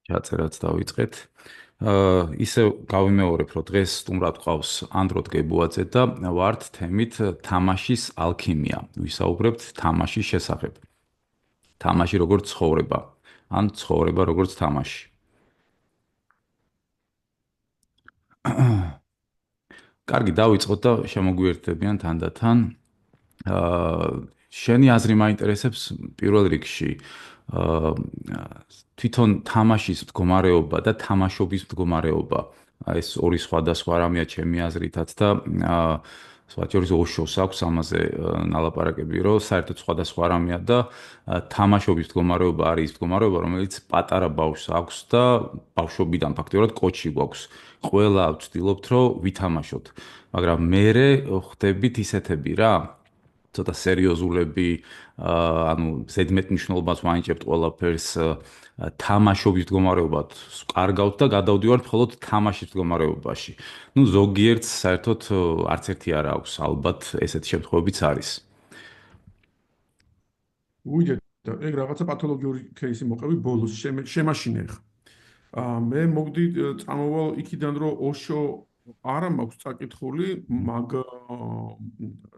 ჩაწერაც დავიწყეთ. ისე გავიმეორებ, რომ დღეს სტუმრად ყავს ანდროდ გებუაძე და ვართ თემით თამაშის ალქიმია. ვისაუბრებთ თამაშის შესახებ. თამაში როგორც ცხოვრება, ან ცხოვრება როგორც თამაში. კარგი, დავიწყოთ და შემოგვიერთდებიან თანდათან. შენი აზრი მაინტერესებს პირველ რიგში. თვითონ თამაშის მდგომარეობა და თამაშობის მდგომარეობა. ეს ორი სხვადასხვა რამეა ჩემი აზრითაც და სხვა შორის ოშოს აქვს ამაზე ნალაპარაკები, რომ საერთოდ სხვადასხვა რამეა და თამაშობის მდგომარეობა არის მდგომარეობა, რომელიც პატარა ბავშვს აქვს და ბავშვობიდან ფაქტობრივად კოჩი გვაქვს. ყველა ვცდილობთ, რომ ვითამაშოთ, მაგრამ მერე ხდებით ისეთები რა, ცოტა სერიოზულები, ანუ ზედმეტ მნიშვნელობას ვანიჭებთ ყველაფერს თამაშობის მდგომარეობად კარგავთ და გადავდივართ მხოლოდ თამაშის მდგომარეობაში. ნუ ზოგიერთს საერთოდ არც ერთი არ აქვს, ალბათ ესეთი შემთხვევებიც არის. უიდეთ, ეგ რაღაცა პათოლოგიური кейსი მოყევი ბოლოს შემაშინე ხა. მე მოგდი წამოვალ იქიდან რომ ოშო არა მაქვს წაკითხული, მაგ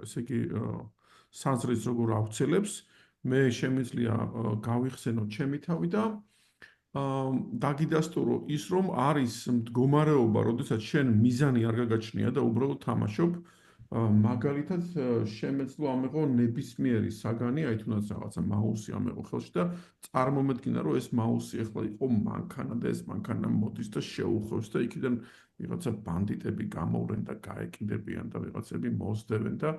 ესე იგი საზრიც როგორ ავცელებს, მე შემიძლია გავიხსენო ჩემი თავი და დაგიდასტურო ის რომ არის მდგომარეობა, როდესაც შენ მიზანი არ გაგაჩნია და უბრალოდ თამაშობ, მაგალითად შემეძლო ამეღო ნებისმიერი საგანი, აი თუნდაც რაღაცა მაუსი ამეღო ხელში და წარმომედგინა რომ ეს მაუსი ახლა იყო მანქანა და ეს მანქანა მოდის და შეუხვევს და იქიდან ვიღაცა ბანდიტები გამოვრენ და გაეკიდებიან და ვიღაცები მოსდევენ და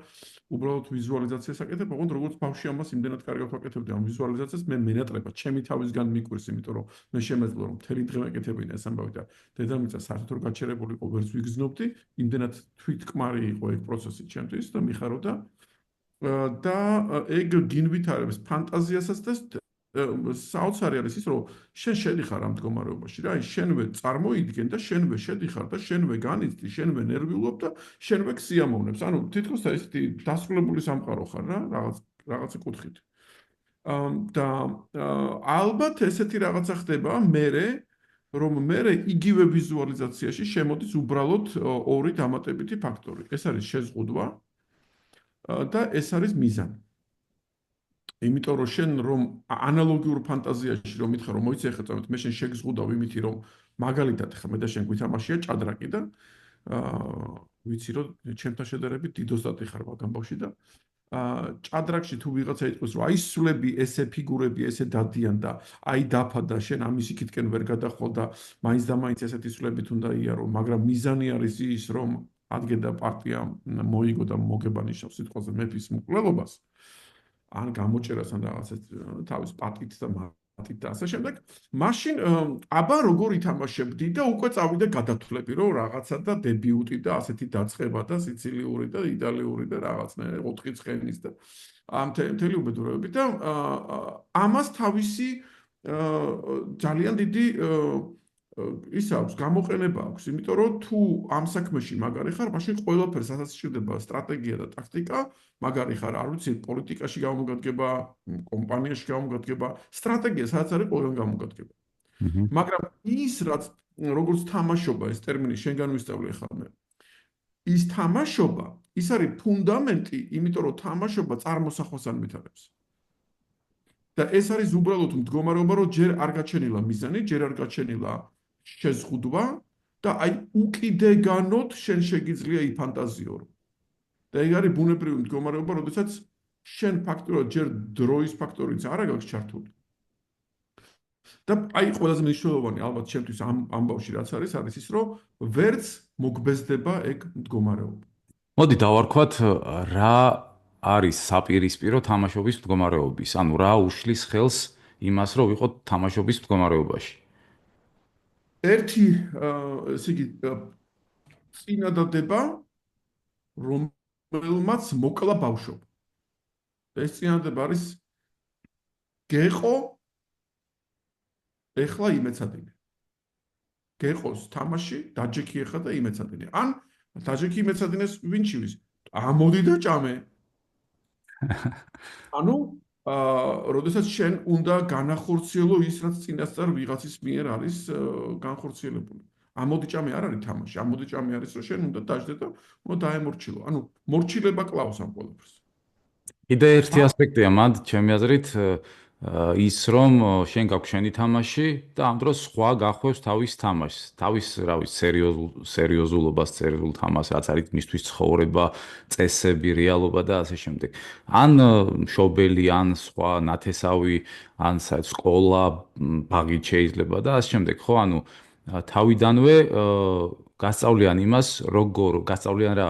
უბრალოდ ვიზუალიზაციას აკეთებ, ოღონდ როგორც ბავშვი ამას იმდენად კარგად ვაკეთებდი ამ ვიზუალიზაციას, მე მენატრება ჩემი თავისგან მიკვირს, იმიტომ რომ მე შემეძლო რომ მთელი დღე ვაკეთებინა ეს ამბავი და დედამიწა საერთოდ რომ გაჩერებული იყო, ვერც ვიგრძნობდი, იმდენად თვითკმარი იყო ეგ პროცესი ჩემთვის და მიხაროდა და ეგ გინვითარებს ფანტაზიასაც და საოცარი არის ის, რომ შენ შედიხარ ამ მდგომარეობაში რა, შენვე წარმოიდგენ და შენვე შედიხარ და შენვე განიცდი, შენვე ნერვიულობ და შენვე ქსიამოვნებს. ანუ თითქოს ესეთი დასრულებული სამყარო ხარ რა, რაღაცა კუთხით. და ალბათ ესეთი რაღაცა ხდება მერე, რომ მერე იგივე ვიზუალიზაციაში შემოდის უბრალოდ ორი დამატებითი ფაქტორი. ეს არის შეზღუდვა და ეს არის მიზანი. იმიტომ რომ შენ რომ ანალოგიურ ფანტაზიაში რომ მითხრა რომ მოიცე ხა წამეთ მე შენ შეგზღუდავ იმითი რომ მაგალითად ხა მე და შენ გვითამაშია ჭადრაკი და ვიცი რომ ჩემთან შედარებით დიდოსდატი ხარ მაგამ ბავში და ჭადრაკში თუ ვიღაცა იტყვის რომ აი სულები ესე ფიგურები ესე დადიან და აი დაფადა შენ ამის იქითკენ ვერ გადახვალ და მაინც და მაინც ესეთი სულებით უნდა იარო, მაგრამ მიზანი არის ის რომ ადგენდა პარტია მოიგო და მოგება ნიშნავს სიტყვაზე მეფის მკვლელობას ან გამოჭერას ან რაღაცას თავის პატით და მატით და ასე შემდეგ, მაშინ აბა როგორ ითამაშებდი და უკვე წავიდა გადათვლები, რომ რაღაცა და დებიუტი და ასეთი დაწყება და სიცილიური და იტალიური და რაღაცნაირი 4 ცხენის და ამ მთელი უბედურებები და ამას თავისი ძალიან დიდი ის აქვს, გამოყენება აქვს, იმიტომ რომ თუ ამ საქმეში მაგარი ხარ, მაშინ ყველაფერს ასაც სჭირდება სტრატეგია და ტაქტიკა, მაგარი ხარ, არ ვიცი, პოლიტიკაში გამოგადგება, კომპანიაში გამოგადგება, სტრატეგია სადაც არის ყველგან გამოგადგება. მაგრამ ის რაც როგორც თამაშობა, ეს ტერმინი შენგან ვისწავლე ხარ მე. ის თამაშობა, ის არის ფუნდამენტი, იმიტომ რომ თამაშობა წარმოსახვას ანვითარებს. და ეს არის უბრალოდ მდგომარეობა, რომ ჯერ არ გაჩენილა მიზანი, ჯერ არ გაჩენილა შეზღუდვა და აი უკიდეგანოდ შენ შეგიძლია იფანტაზიო. და ეგ არის ბუნებრივი მდგომარეობა, როდესაც შენ ფაქტობრივად ჯერ დროის ფაქტორიც არ აქვს ჩართული. და აი ყველაზე მნიშვნელოვანი ალბათ ჩემთვის ამ ამბავში რაც არის ის, რომ ვერც მოგბეზდება ეგ მდგომარეობა. მოდი დავარქვათ რა არის საპირისპირო თამაშობის მდგომარეობის, ანუ რა უშლის ხელს იმას, რომ ვიყოთ თამაშობის მდგომარეობაში. ერთი ესე იგი წინადადება რომელმაც მოკლა ბავშვობა. ეს წინადადება არის გეყო ეხლა იმეცადინე. გეყოს თამაში, დაჯექი ეხლა და იმეცადინე. ან დაჯექი იმეცადინეს ვინ ჩივის? ამოდი და ჭამე. ანუ როდესაც შენ უნდა განახორციელო ის, რაც წინასწარ ვიღაცის მიერ არის განხორციელებული. ამოდიჭამე არ არის თამაში. ამოდიჭამე არის, რომ შენ უნდა დაждდე და უნდა დაემორჩილო. ანუ მორჩილება კლავს ამ ყველაფერს. კიდე ერთი ასპექტია მანდ ჩემი აზრით ის რომ შენ გაქვს შენი თამაში და ამ დროს სხვა გახვევს თავის თამაშს, თავის რა ვიცი სერიოზულობას, სერიოზულ თამაშს, რაც არის მისთვის ცხოვრება, წესები, რეალობა და ასე შემდეგ. ან მშობელი, ან სხვა ნათესავი, ან საერთოდ სკოლა, ბაღი შეიძლება და ასე შემდეგ, ხო? ანუ თავიდანვე გასწავლიან იმას, როგორ გასწავლიან რა,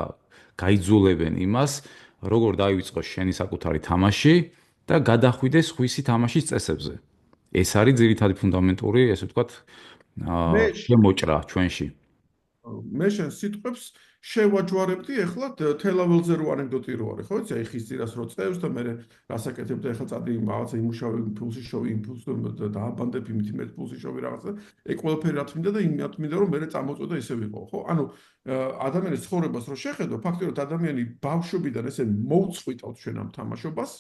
გაიძულებენ იმას, როგორ დაივიწყოს შენი საკუთარი თამაში და გადახვიდეს ხვისი თამაშის წესებზე. ეს არის ძირითადი ფუნდამენტური, ესე ვთქვათ, მე შემოჭრა ჩვენში. მე შენ სიტყვებს შევაჯვარებდი ეხლა თელაველზე რო ანეკდოტი რო არის, ხო იცი, აი ხის ძირას რო წევს და მე რასაკეთებ და ეხლა წადი რაღაცა იმუშავე იმპულსი შოვი იმპულსი და დააბანდებ იმით მე იმპულსი შოვი რაღაცა, ეგ ყველაფერი რა თქმა და იმათ მინდა რომ მე წამოწვა და ესე ვიყო, ხო? ანუ ადამიანის ცხოვრებას რო შეხედო, ფაქტობრივად ადამიანი ბავშვობიდან ესე მოუწყვიტავს ჩვენ ამ თამაშობას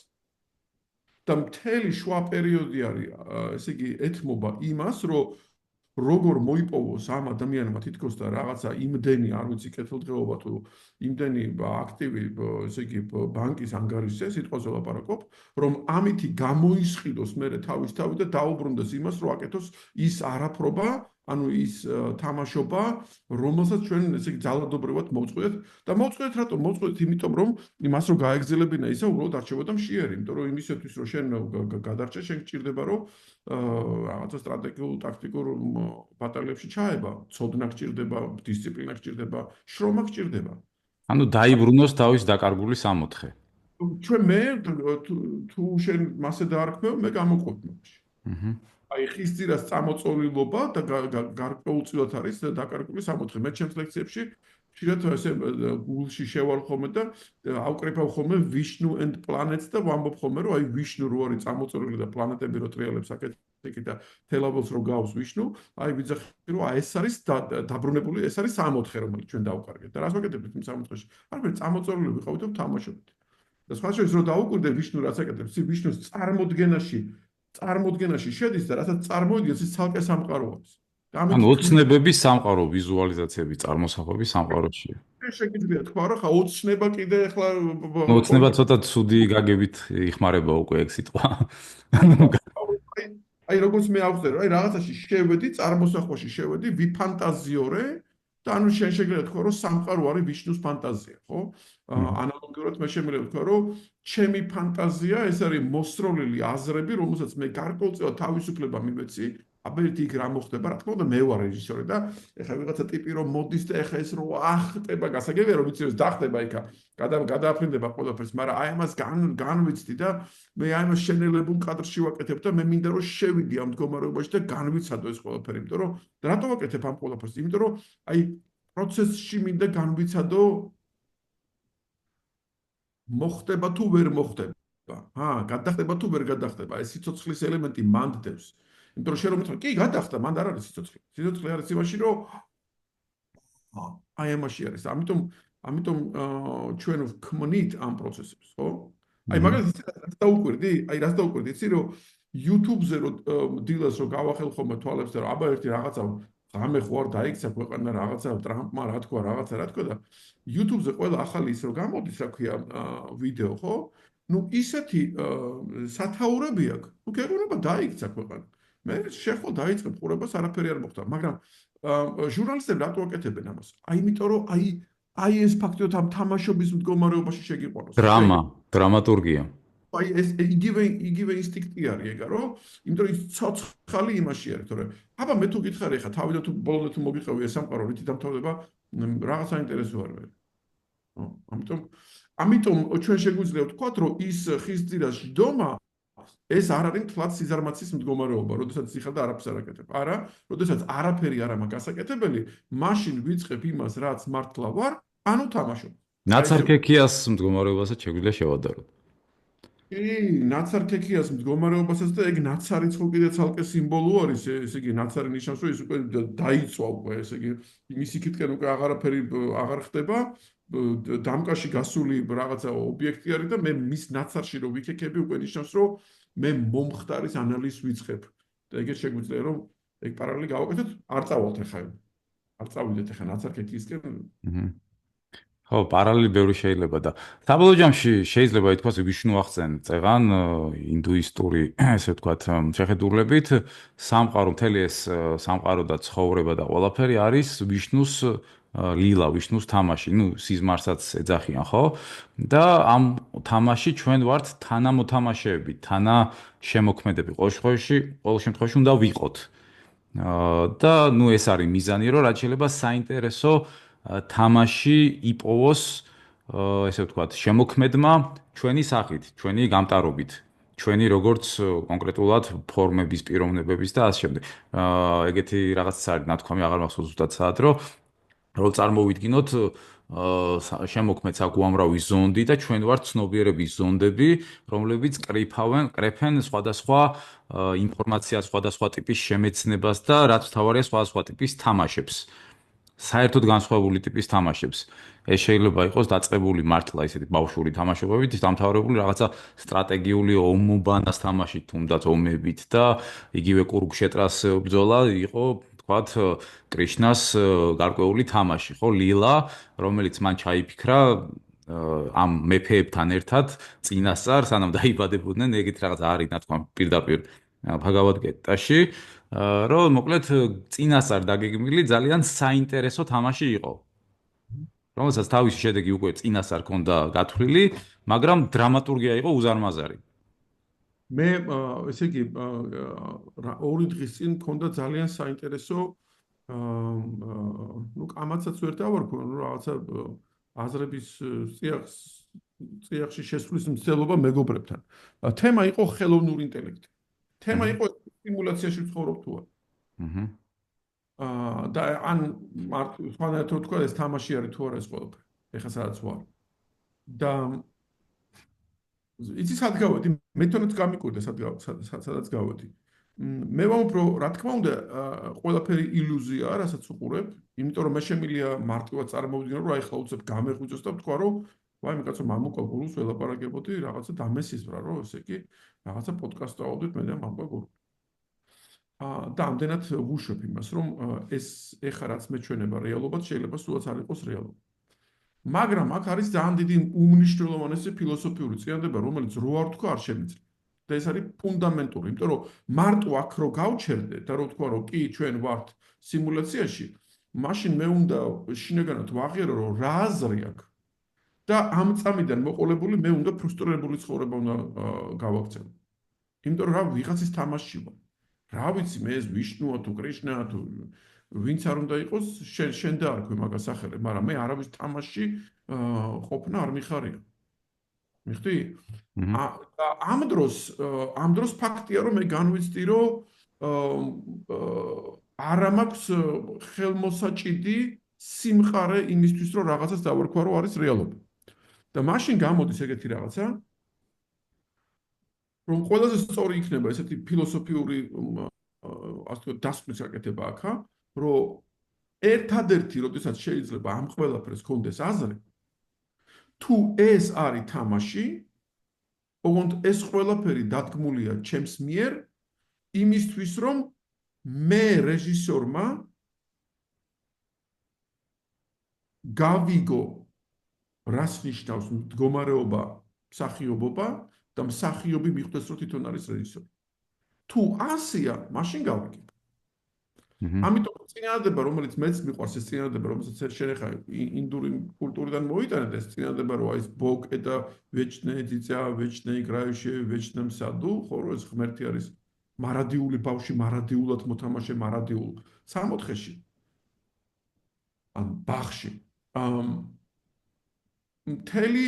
და მთელი შუა პერიოდი არის, ესე იგი, ეთმობა იმას, რომ როგორ მოიპოვოს ამ ადამიანმა თითქოს და რაღაცა იმდენი, არ ვიცი, კეთილდღეობა თუ იმდენი აქტივი, ესე იგი, ბანკის ანგარიშზე, სიტყვაზე ვლაპარაკობ, რომ ამითი გამოისყიდოს მერე თავის თავი და დაუბრუნდეს იმას, რომ აკეთოს ის არაფრობა, ანუ ის თამაშობა, რომელსაც ჩვენ ესე იგი ძალადობრივად მოვწყვეტთ და მოვწყვეტთ რატომ? მოვწყვეტთ იმიტომ, რომ იმას რო გაეგზელებინა ისა, უბრალოდ არჩევოდა მშიერი, იმიტომ რომ იმისათვის, რომ შენ გადარჩე, შენ გჭირდება, რომ რაღაცა სტრატეგიულ ტაქტიკურ ბატალიებში ჩაება, ცოდნა გჭირდება, დისციპლინა გჭირდება, შრომა გჭირდება. ანუ დაიბრუნოს თავის დაკარგული სამოთხე. ჩვენ მე თუ შენ მასე დაარქმევ, მე გამოყვებ მაშინ. აჰა. აი ხის ძირას წამოწოლილობა და გარკვეულწილად არის დაკარგული სამოთხე. მე ჩემს ლექციებში ხშირად ესე გულში შევალ ხოლმე და ავკრიფავ ხოლმე ვიშნუ and planets და ვამბობ ხოლმე რომ აი ვიშნუ რო არის წამოწოლილი და პლანეტები რო ტრიალებს აკეთებს და თელაველს რო გავს ვიშნუ, აი ვიძახი რომ აი ეს არის დაბრუნებული, ეს არის სამოთხე რომელიც ჩვენ დავუკარგეთ. და რას ვაკეთებთ იმ სამოთხეში? არაფერი, წამოწოლილი ვიყავით და ვთამაშობთ. და სხვა შორის რო დაუკვირდე ვიშნუ რაც აკეთებს, ვიშნუს წარმოდგენაში შედის და რასაც წარმოიდგენს ის ცალკე სამყაროებს. ანუ ოცნებების სამყარო, ვიზუალიზაციები, წარმოსახვების სამყაროშია. შეგიძლია თქვა რა ხა ოცნება კიდე ახლა ოცნება ცოტა ცუდი გაგებით იხმარება უკვე ეგ სიტყვა. აი როგორც მე ავხსენე, აი რაღაცაში შევედი, წარმოსახვაში შევედი, ვიფანტაზიორე და ანუ შენ შეგიძლია თქვა რომ სამყარო არის ვიშნუს ფანტაზია, ხო? ანალოგიურად მე შემიძლია ვთქვა რომ ჩემი ფანტაზია ეს არის მოსროლილი აზრები, რომელსაც მე გარკვეულწილად თავისუფლება მივეცი. აბერტი იქ რა მოხდება, რა თქმა უნდა მე ვარ რეჟისორი და ეხლა ვიღაცა ტიპი რომ მოდის და ეხლა ეს რომ ახტება, გასაგებია რომ ვიცი რომ დახტება იქა, გადააფრინდება ყველაფერს, მაგრამ აი ამას განვიცდი და მე აი ამას შენელებულ კადრში ვაკეთებ და მე მინდა რომ შევიდი ამ მდგომარეობაში და განვიცადო ეს ყველაფერი, იმიტომ რომ რატო ვაკეთებ ამ ყველაფერს? იმიტომ რომ აი პროცესში მინდა განვიცადო მოხდება თუ ვერ მოხდება. გადახტება თუ ვერ გადახტება. ეს სიცოცხლის ელემენტი მანდდებს. იმიტომ რომ შენ რომ მითხრა, კი, გადახტა, მანდ არ არის სიცოცხლე. სიცოცხლე არის იმაში, რომ აი ამაში არის. ამიტომ ჩვენ ვქმნით ამ პროცესებს, ხო? აი მაგალითად რაც დაუკვირდი, რას დაუკვირდი, იცი რომ YouTube-ზე რომ დილას რომ გავახელ ხოლმე თვალებს და აბა ერთი რაღაცა ღამე ხო არ დაიქცა ქვეყანა რაღაცა ტრამპმა რა თქვა და YouTube-ზე ყველა ახალი ის რომ გამოდის, რა ქვია, ვიდეო, ხო? ნუ ისეთი სათაურები აქვს, ნუ გეგონება დაიქცა ქვეყანა. მე შეხო დაიწყებ ყურებას, არაფერი არ მოხდა, მაგრამ ჟურნალისტები რატო აკეთებენ ამას? აი იმიტომ რომ აი ეს ფაქტობრივად ამ თამაშობის მდგომარეობაში შეგიყვანოს. დრამატურგია. აი ეს იგივე ინსტინქტი არის ეგა, რომ იმიტომ რომ ის ცოცხალი იმაში არის, თორე აბა მე თუ გითხარი ხა თავიდან თუ ბოლომდე თუ მოგიყევი ეს სამყარო რითი დამთავრდება, რაღაც საინტერესო არ არის. ამიტომ ჩვენ შეგვიძლია ვთქვათ, რომ ის ხის ძირას ჯდომა ეს არ არის თლაც სიზარმაცის მდგომარეობა, როდესაც იხარ და არაფერს არ აკეთებ. არა, როდესაც არაფერი არ მაქვს გასაკეთებელი, მაშინ ვიწყებ იმას, რაც მართლა ვარ, ანუ თამაშობ. ნაცარქექიას მდგომარეობასაც შეგვიძლია შევადაროთ. კი, ნაცარქექიას მდგომარეობასაც და ეგ ნაცარიც ხო კიდე ცალკე სიმბოლო არის, ესე იგი ნაცარი ნიშნავს, რომ ის უკვე დაიწვა უკვე, ესე იგი იმის იქითკენ უკვე აღარაფერი აღარ ხდება, დამკაში გასული რაღაცა ობიექტი არის და მე მის ნაცარში რომ ვიქექები უკვე ნიშნავს, რომ მე მომხდარის ანალიზს ვიწყებ. და ეგეც შეგვიძლია რომ ეგ პარალელი გავაკეთოთ, არ წავალთ ახლა. არ წავიდეთ ახლა ნაცარქექიისკენ. აჰა. ხო, პარალელი ბევრი შეიძლება და საბოლოო ჯამში შეიძლება ითქვას ვიშნუ აღწენ წეღან ინდუისტური ესე ვთქვათ შეხედულებით სამყარო მთელი ეს სამყარო და ცხოვრება და ყველაფერი არის ვიშნუს ლილა, ვიშნუს თამაში, ну სიზმარსაც ეძახიან, ხო? და ამ თამაში ჩვენ ვართ თანამოთამაშეები, თანა შემოქმედები. ყოველ შემთხვევაში უნდა ვიყოთ. და ნუ ეს არის მიზანი, რომ რაც შეიძლება საინტერესო თამაში იპოვოს, ესე ვთქვათ, შემოქმედმა ჩვენი სახით, ჩვენი გამტარობით, ჩვენი როგორც კონკრეტულად ფორმების, პიროვნებების და ასე შემდეგ. ეგეთი რაღაცა არის, ნათქვამი აღარ მახსოვს ზუსტად საათ, რომ წარმოვიდგინოთ შემოქმედს აქვს უამრავი ზონდი და ჩვენ ვართ ცნობიერების ზონდები, რომლებიც კრეფენ სხვადასხვა ინფორმაციას, სხვადასხვა ტიპის შემეცნებას და რაც თავარია სხვადასხვა ტიპის თამაშებს. საერთოდ განსხვავებული ტიპის თამაშებს. ეს შეიძლება იყოს დაწყებული მართლა ისეთი ბავშვური თამაშობებით, დამთავრებული რაღაცა სტრატეგიული ომობანას თამაშით, თუნდაც ომებით და იგივე კურუქშეტრას ბრძოლა იყო, თქვათ, კრიშნას გარკვეული თამაში, ხო, ლილა, რომელიც მან ჩაიფიქრა ამ მეფეებთან ერთად წინასწარ, სანამ დაიბადებოდნენ, ეგეთ რაღაც არის, ნათქვამ, პირდაპირ ბჰაგავად-გიტაში. რომ მოკლედ წინასწარ დაგეგმილი ძალიან საინტერესო თამაში იყო. რომელსაც თავისი შედეგი უკვე წინასწარ ქონდა გათვლილი, მაგრამ დრამატურგია იყო უზარმაზარი. მე ესე იგი ორი დღის წინ მქონდა ძალიან საინტერესო ნუ კამაცაც ვერ დავარქვა, ნუ რაღაცა აზრების წიაღში შესვლის მცდელობა მეგობრებთან. თემა იყო ხელოვნური ინტელექტი. თემა იყო სიმულაციაში ვცხოვრობ თუ არა. აჰა. და ან სხვანაირად თქვა ეს თამაში არის თუ არა ეს ყველაფერი. ეხლა სადაც ვარ. და იცი სად გავედი? მე თვითონაც გამიკვირდა სადაც გავედი. მე ვამბობ, რომ რა თქმა უნდა, ყველაფერი ილუზიაა, რასაც უყურებ, იმიტომ რომ მე შემიძლია მარტივად წარმოვიდგინო, რომ აი ხლა უცებ გამეღვიძოს და ვთქვა, რომ ვაიმე კაცო მამუკა გურუს ველაპარაკებოდი რაღაცა დამესიზრა, რომ ესე იგი რაღაცა პოდკასტ ავდით მე და მამუკა გურუ. და ამდენად ვუშვებ იმას, რომ ეს ეხა რაც მეჩვენება რეალობად შეიძლება სულაც არ იყოს რეალობა. მაგრამ აქ არის ძალიან დიდი უმნიშვნელოვანესი ფილოსოფიური წინადადება, რომელიც რო არ თქვა არ შემიძლია. და ეს არის ფუნდამენტური, იმიტომ რომ მარტო აქ რო გავჩერდე და რო თქვა რომ კი ჩვენ ვართ სიმულაციაში, მაშინ მე უნდა შინაგანად ვაღიარო რომ რა აზრი აქვს და ამ წამიდან მოყოლებული მე უნდა ფრუსტრირებული ცხოვრება უნდა გავაქცევო. იმიტომ რომ რა ვიღაცის თამაში ვარ. რა ვიცი მე ეს ვიშნუა თუ კრიშნაა თუ ვინც არ უნდა იყოს შენ დაარქვი მაგას ახალე, მაგრამ მე არავის თამაში ყოფნა არ მიხარია. მიხდი? აჰა. ამ დროს ფაქტია რომ მე განვიცდი რომ არა მაქვს ხელმოსაჭიდი სიმყარე იმისთვის რომ რაღაცას დავარქვა რომ არის რეალობა. და მაშინ გამოდის ეგეთი რაღაცა რომ ყველაზე სწორი იქნება ესეთი ფილოსოფიური ასე ვთქვათ დასკვნის გაკეთება აქა, რომ ერთადერთი, როდესაც შეიძლება ამ ყველაფერს კონდეს აზრი, თუ ეს არის თამაში, ოღონდ ეს ყველაფერი დადგმულია ჩემს მიერ იმისთვის, რომ მე რეჟისორმა გავიგო რას ნიშნავს მდგომარეობა, მსახიობობა და მსახიობი მიხვდეს, რომ თვითონ არის რეჟისორი. თუ ასია, მაშინ გავიგებ. აჰა. ამიტომ წინადადება, რომელიც მეც მიყვარს, ეს წინადადება, რომელსაც შენ ახლა ინდური კულტურიდან მოიტანეთ, ეს წინადადება, რომ აი ეს ბოკე და ვეჩნე ძიძა, ვეჩნე კრაიში, ვეჩნე მსადუ, ხო, რომ ეს ღმერთი არის მარადიული ბავში, მარადიულად მოთამაშე, მარადიულ 64-ში. ან ბაღში. მთელი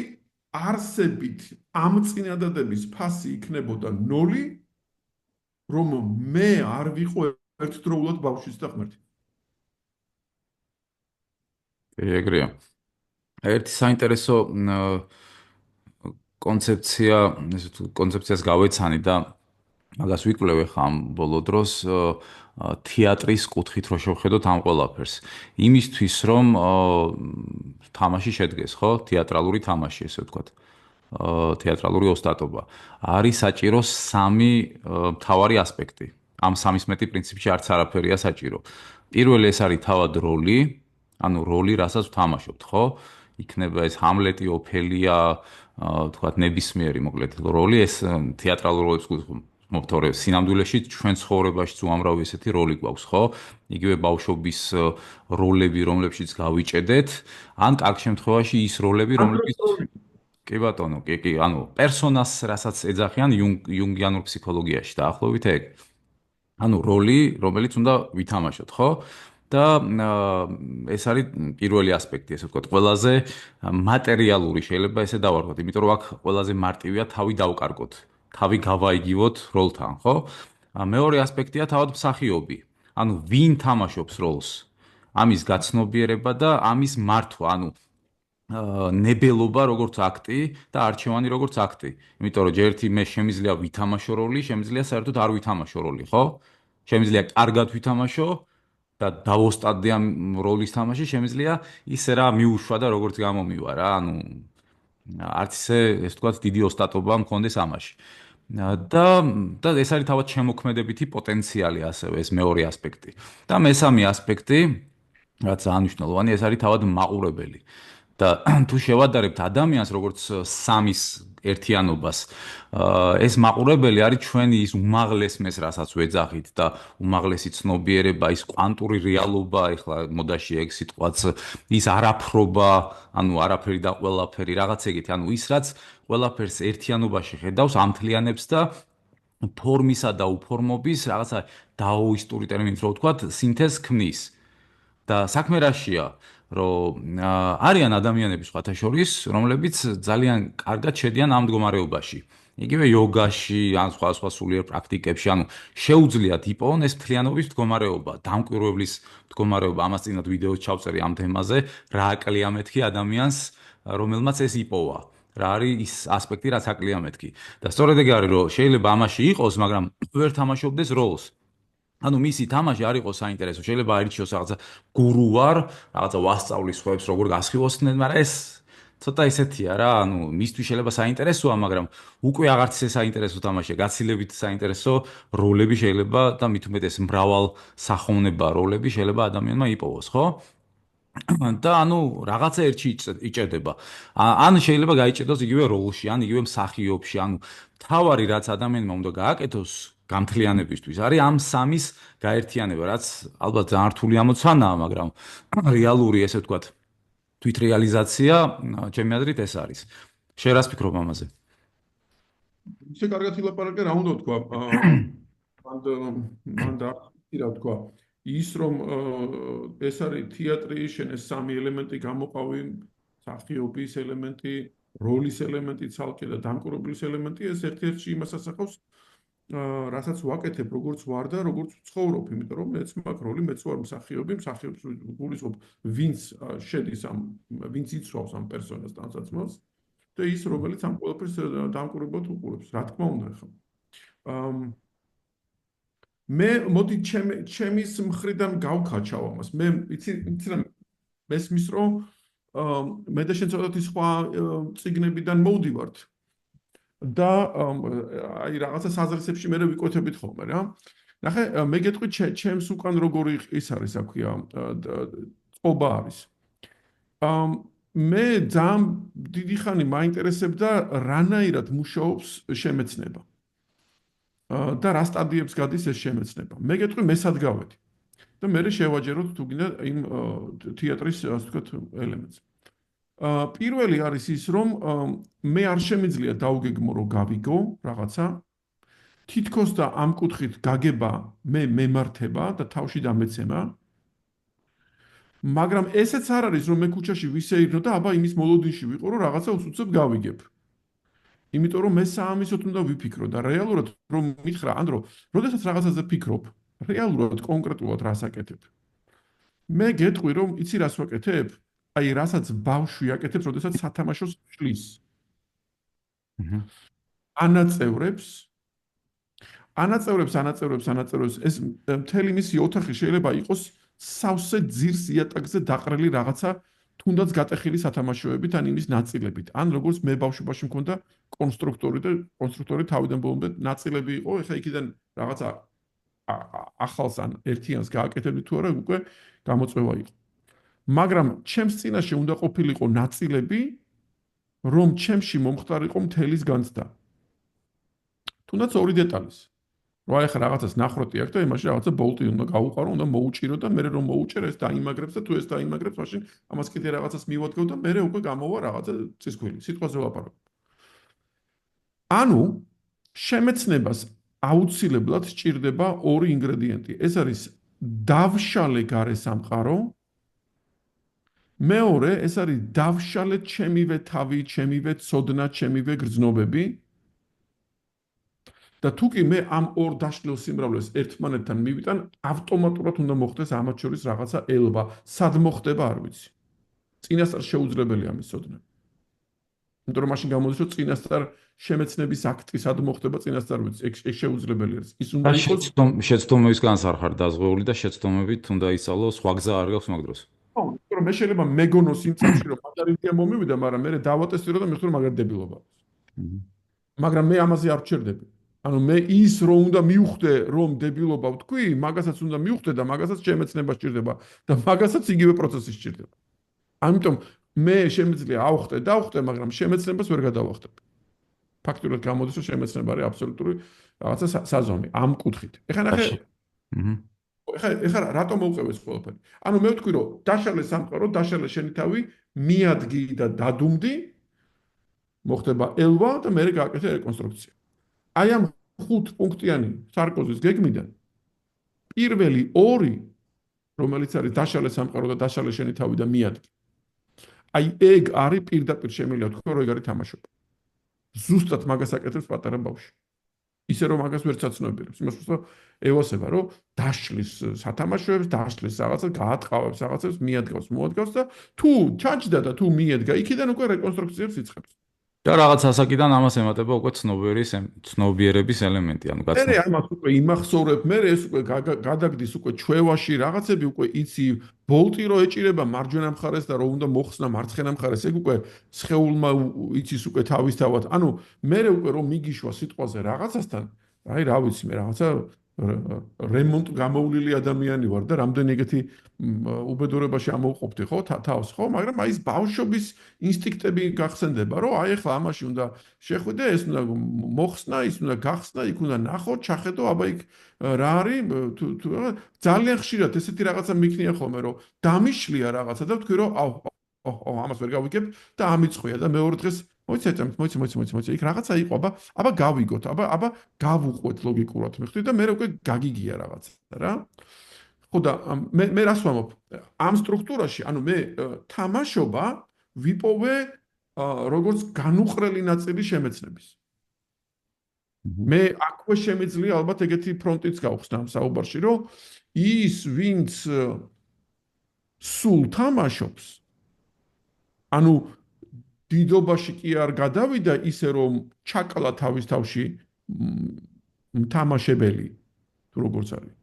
არსებით ამ წინადადების ფასი იქნებოდა 0, რომ მე არ ვიყო ერთდროულად ბავშვის და ღმერთი. ეგრეა. ერთი საინტერესო კონცეფცია, ესე თუ კონცეფციას გავეცანი და მაგას ვიკვლევ ხა ამ ბოლო დროს თეატრის კუთხით რო შევხედოთ ამ ყველაფერს. იმისთვის რომ თამაში შედგეს, ხო? თეატრალური თამაში, ესე ვთქვათ. თეატრალური ოსტატობა. არის საჭირო სამი მთავარი ასპექტი. ამ სამის მეტი პრინციპში არც არაფერია საჭირო. პირველი ეს არის თავად როლი, ანუ როლი, რასაც ვთამაშობთ, ხო? იქნება ეს ჰამლეტი, ოფელია, თქვათ ნებისმიერი მოკლედ როლი, ეს თეატრალურ როლებს მოვთორე სინამდვილეში ჩვენ ცხოვრებაშიც უამრავი ესეთი როლი გვაქვს, ხო? იგივე ბავშვობის როლები, რომლებშიც გავიჭედეთ, ან კარგ შემთხვევაში ის როლები, რომლებიც კი ბატონო, კი, ანუ პერსონას, რასაც ეძახიან იუნგიანურ ფსიქოლოგიაში დაახლოებით ეგ. ანუ როლი, რომელიც უნდა ვითამაშოთ, ხო? და ეს არის პირველი ასპექტი, ესე ვთქვათ, ყველაზე მატერიალური შეიძლება ესე დავარქვათ, იმიტომ რომ აქ ყველაზე მარტივია თავი დავკარგოთ, თავი გავაიგივოთ როლთან, ხო? მეორე ასპექტია თავად მსახიობი. ანუ ვინ თამაშობს როლს? ამის გაცნობიერება და ამის მართვა, ანუ ნებელობა როგორც აქტი და არჩევანი როგორც აქტი. იმიტომ რომ ჯერ ერთი მე შემიძლია ვითამაშო როლი, შემიძლია საერთოდ არ ვითამაშო როლი, ხო? შემიძლია კარგად ვითამაშო და დავოსტადდე ამ როლის თამაში, შემიძლია ისე რა მიუშვა და როგორც გამომივა რა, ანუ არც ისე ეს ვთქვათ დიდი ოსტატობა მქონდეს ამაში. და და ეს არის თავად შემოქმედებითი პოტენციალი ასევე ეს მეორე ასპექტი. და მესამე ასპექტი, რაც ძალიან მნიშვნელოვანი, ეს არის თავად მაყურებელი. და თუ შევადარებთ ადამიანს როგორც სამის ერთიანობას, ეს მაყურებელი არის ჩვენი ის უმაღლესმეს, რასაც ვეძახით და უმაღლესი ცნობიერება, ის კვანტური რეალობა, ეხლა მოდაში ეგ სიტყვაც, ის არაფრობა, ანუ არაფერი და ყველაფერი, რაღაც ეგეთი, ანუ ის რაც ყველაფერს ერთიანობაში ხედავს, ამთლიანებს და ფორმისა და უფორმობის რაღაცა დაოისტური ტერმინით რო ვთქვათ, სინთეზს ქმნის. და საქმე რაშია, რომ არიან ადამიანები სხვათა შორის, რომლებიც ძალიან კარგად შედიან ამ მდგომარეობაში. იგივე იოგაში, ან სხვა სულიერ პრაქტიკებში, ანუ შეუძლიათ იპოვონ ეს მთლიანობის მდგომარეობა, დამკვირვებლის მდგომარეობა. ამას წინათ ვიდეოს ჩავწერი ამ თემაზე, რა აკლია მეთქი ადამიანს, რომელმაც ეს იპოვა. რა არის ის ასპექტი, რაც აკლია მეთქი. და სწორედ ეგ არის, რომ შეიძლება ამაში იყოს, მაგრამ ვერ თამაშობდეს როლს. ანუ მისი თამაში არ იყოს საინტერესო. შეიძლება აირჩიოს რაღაცა გურუ ვარ, რაღაცა ვასწავლის ხოებს როგორ გასხივოსდნენ, მაგრამ ეს ცოტა ისეთია რა, ანუ მისთვის შეიძლება საინტერესოა, მაგრამ უკვე აღარც ისე საინტერესო თამაშია, გაცილებით საინტერესო როლები შეიძლება და მით უმეტეს მრავალ სახოვნება როლები შეიძლება ადამიანმა იპოვოს, ხო? და ანუ რაღაცა ერთში იჭედება. ან შეიძლება გაიჭედოს იგივე როლში, ან იგივე მსახიობში, ანუ თავარი რაც ადამიანმა უნდა გააკეთოს გამთლიანებისთვის არის ამ სამის გაერთიანება, რაც ალბათ ძალიან რთული ამოცანაა, მაგრამ რეალური, ესე ვთქვათ, თვითრეალიზაცია, ჩემი აზრით ეს არის. შენ რას ფიქრობ ამაზე? ისე კარგად ილაპარაკე, რა უნდა თქვა? მან რა თქვა? ის რომ ეს არის თეატრი, შენ ეს სამი ელემენტი გამოყავი, მსახიობის ელემენტი, როლის ელემენტი ცალკე და დამკვირვებლის ელემენტი, ეს ერთ-ერთში იმას ასახავს, რასაც ვაკეთებ, როგორც ვარ და როგორც ვცხოვრობ, იმიტომ რომ მეც მაქვს როლი, მეც ვარ მსახიობი, მსახიობს გულისხმობ, ვინც შედის ამ, ვინც იცავს ამ პერსონას ტანსაცმელს და ის რომელიც ამ ყველაფერს დამკვირვებლად უყურებს, რა თქმა უნდა ხო. მე მოდი ჩემის მხრიდან გავქაჩავ ამას. მე იცი რა მესმის რომ მე და შენ ცოტათი სხვა წიგნებიდან მოვდივართ და აი რაღაცა საზრისებში მე ვიკვეთებით ხოლმე რა. ნახე, მე გეტყვი ჩემს უკან როგორი ის არის, რა ქვია, წყობა არის. მე ძალიან დიდი ხანი მაინტერესებდა რანაირად მუშაობს შემეცნება. და რა სტადიებს გადის ეს შემეცნება. მე გეტყვი მე სად გავედი. და მე შევაჯეროთ თუ გინდა იმ თეატრის ასე ვთქვათ ელემენტს. პირველი არის ის რომ მე არ შემიძლია დავგეგმო რომ გავიგო რაღაცა თითქოს და ამ კუთხით გაგება მე მემართება და თავში დამეცემა მაგრამ ესეც არ არის რომ მე ქუჩაში ვისეირნო და აბა იმის მოლოდინში ვიყო რომ რაღაცა უცებ გავიგებ. იმიტომ რომ მე საამისოდ უნდა ვიფიქრო და რეალურად რომ მითხრა ანდრო, როდესაც რაღაცაზე ფიქრობ, რეალურად კონკრეტულად რას აკეთებ. მე გეტყვი რომ იცი რას ვაკეთებ? აი, რასაც ბავშვი აკეთებს, როდესაც სათამაშოს შლის. აჰა. ანაწევრებს ანაწევრებს ეს მთელი მისი ოთახი შეიძლება იყოს სავსე ძირს იატაკზე დაყრილი რაღაცა თუნდაც გატეხილი სათამაშოებით ან იმის ნაწილებით ან როგორც მე ბავშვობაში მქონდა კონსტრუქტორი თავიდან ბოლომდე ნაწილები იყო ეხა იქიდან რაღაცა ახალს ან ერთიანს გააკეთებდი თუ არა უკვე გამოწვევა იყო მაგრამ ჩემს წინაშე უნდა ყოფილიყო ნაწილები რომ ჩემში მომხდარიყო მთელის განცდა თუნდაც ორი დეტალის რა ეხლა რაღაცას ნახროტი აქვს და იმაში რაღაცა ბოლტი უნდა გაუყარო, უნდა მოუჭირო და მე რომ მოუჭერ ეს დაიმაგრებს და თუ ეს დაიმაგრებს, მაშინ ამას კიდე რაღაცას მივადგავ და მე უკვე გამოვა რაღაცა წისქვილი, სიტყვაზე ვაპარაკო. ანუ შემეცნებას აუცილებლად სჭირდება ორი ინგრედიენტი. ეს არის დავშალე გარესამყარო. მეორე, ეს არის დავშალე ჩემივე თავი, ჩემივე ცოდნა, ჩემივე გრძნობები. და თუ კი მე ამ ორ დაშლილ სიმრავლეს ერთმანეთთან მივიტან, ავტომატურად უნდა მოხდეს ამათ შორის რაღაცა ელვა. სად მოხდება, არ ვიცი. წინასწარ შეუძლებელია ამის ცოდნა. იმიტომ რომ მაშინ გამოდის, რომ წინასწარ შემეცნების აქტი სად მოხდება, წინასწარ ვიცი. ეგ შეუძლებელი არის. ის უნდა იყოს შეცდომებისგანაც არ ხარ დაზღვეული და შეცდომებით უნდა ისწავლო, სხვა გზა არ გაქვს მაგ დროს. ხო, იმიტომ რომ მე შეიძლება მეგონოს იმ წამში, რომ მაგარია მომივიდა, მაგრამ მე დავატესტირო და მივხვდი რომ მაგარ დებილობა. მაგრამ მე ამაზე არ ვჩერდები. ანუ მე ის რომ უნდა მივხვდე რომ დებილობა ვთქვი, მაგასაც უნდა მივხვდე და მაგასაც შემეცნება სჭირდება და მაგასაც იგივე პროცესი სჭირდება. ამიტომ მე შემიძლია დავხვდე, მაგრამ შემეცნებას ვერ გადავახტებ. ფაქტურად გამოდის რომ შემეცნება არის აბსოლუტური რაღაცა საზომი ამ კუთხით. ეხლა ნახე. ეხლა რატომ მოვყევ ეს ყველაფერი? ანუ მე ვთქვი რომ დაშალე სამყარო, დაშალე შენი თავი, მიადგი და დადუმდი მოხდება ელვა და მე გააკეთე რეკონსტრუქცია. აი ამ 5 პუნქტიანი სარკოზის გეგმიდან პირველი 2 რომელიც არის დაშალე სამყარო და დაშალე შენი თავი და მიადგი. აი ეგ არის პირდაპირ შემიძლია თქვა რომ ეგ არის თამაშობა. ზუსტად მაგას აკეთებს პატარა ბავშვი. ისე რომ მაგას ვერ ცაცნობიერებს. იმას უბრალოდ ევასება რომ დაშლის სათამაშოებს, დაშლის რაღაცას, გაატყავებს რაღაცებს, მიადგავს, მოადგავს და თუ ჩაჯდა და თუ მიედგა, იქიდან უკვე რეკონსტრუქციებს იწყებს. და რაღაც ასაკიდან ამას ემატება უკვე ცნობიერების ელემენტი, ანუ მე ამას უკვე იმახსოვრებ, მე ეს უკვე გადაგდის უკვე ჩვევაში რაღაცები უკვე იცი ბოლტი რო ეჭირება მარჯვენა მხარეს და რო უნდა მოხსნა მარცხენა მხარეს, ეგ უკვე სხეულმა იცის უკვე თავისთავად. ანუ მე უკვე რომ მიგიშვა სიტყვაზე რაღაცასთან, აი რა ვიცი მე რაღაცა რემონტ გამოვლილი ადამიანი ვარ და რამდენი ეგეთი უბედურებაში ამოვყოფდი ხო თავს ხო მაგრამ აი ეს ბავშვობის ინსტინქტები გახსენდება რომ აი ახლა ამაში უნდა შეხვიდე ეს უნდა მოხსნა ის უნდა გახსნა იქ უნდა ნახო ჩახედო აბა იქ რა არის თუ ძალიან ხშირად ესეთი რაღაცა მიქნია ხოლმე რომ დამიშლია რაღაცა და ვთქვი რომ აუ ამას ვერ გავიგებ და ამიწყვია და მეორე დღეს მოიცი იქ რაღაცა იყო აბა გავიგოთ აბა გავუყვეთ ლოგიკურად მიხდი და მე უკვე გაგიგია რაღაცა რა ხო და მე რას ვამბობ ამ სტრუქტურაში ანუ მე თამაშობა ვიპოვე როგორც განუყრელი ნაწილი შემეცნების მე აქვე შემიძლია ალბათ ეგეთი ფრონტიც გავხსნა ამ საუბარში რომ ის ვინც სულ თამაშობს ანუ დიდობაში კი არ გადავიდა ისე რომ ჩაკლა თავის თავში თამაშებელი თუ როგორც არის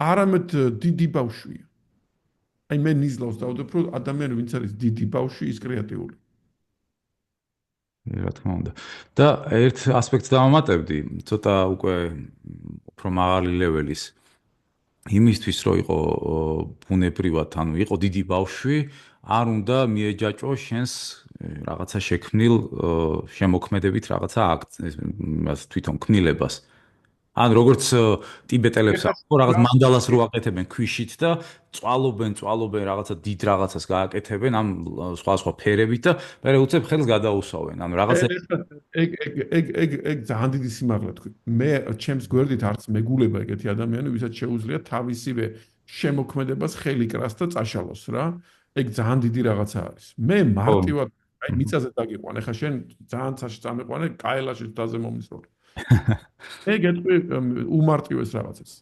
არამედ დიდი ბავშვია აი მე ნიზლავს დავდებ რომ ადამიანი ვინც არის დიდი ბავშვი ის კრეატიული რა თქმა უნდა და ერთ ასპექტს დავამატებდი ცოტა უკვე უფრო მაღალი ლეველის იმისთვის რომ იყო ბუნებრივად ანუ იყო დიდი ბავშვი არ უნდა მიეჯაჭო შენს რაღაცა შექმნილ შემოქმედებით რაღაცა აქტს თვითონ ქმნილებას ან როგორც ტიბეტელებს აქვს რაღაც მანდალას რო აკეთებენ ქვიშით და წვალობენ რაღაცა დიდ რაღაცას გააკეთებენ ამ სხვა ფერებით და მე უცებ ხელს გადაუსვავენ ანუ რაღაცა ეგ ძალიან დიდი სიმაღლე თქვი მე ჩემს გვერდით არც მეგულება ეგეთი ადამიანი ვისაც შეუძლია თავისივე შემოქმედებას ხელი კრას და წაშალოს რა ეგ ძალიან დიდი რაღაცა არის მე მარტივად აი მიწაზე დაგიყვან ეხა შენ ძალიან ცაში წამიყვანე კაელაში დაზე მომისროლ ეგ ეთქვი უმარტივეს რაღაცას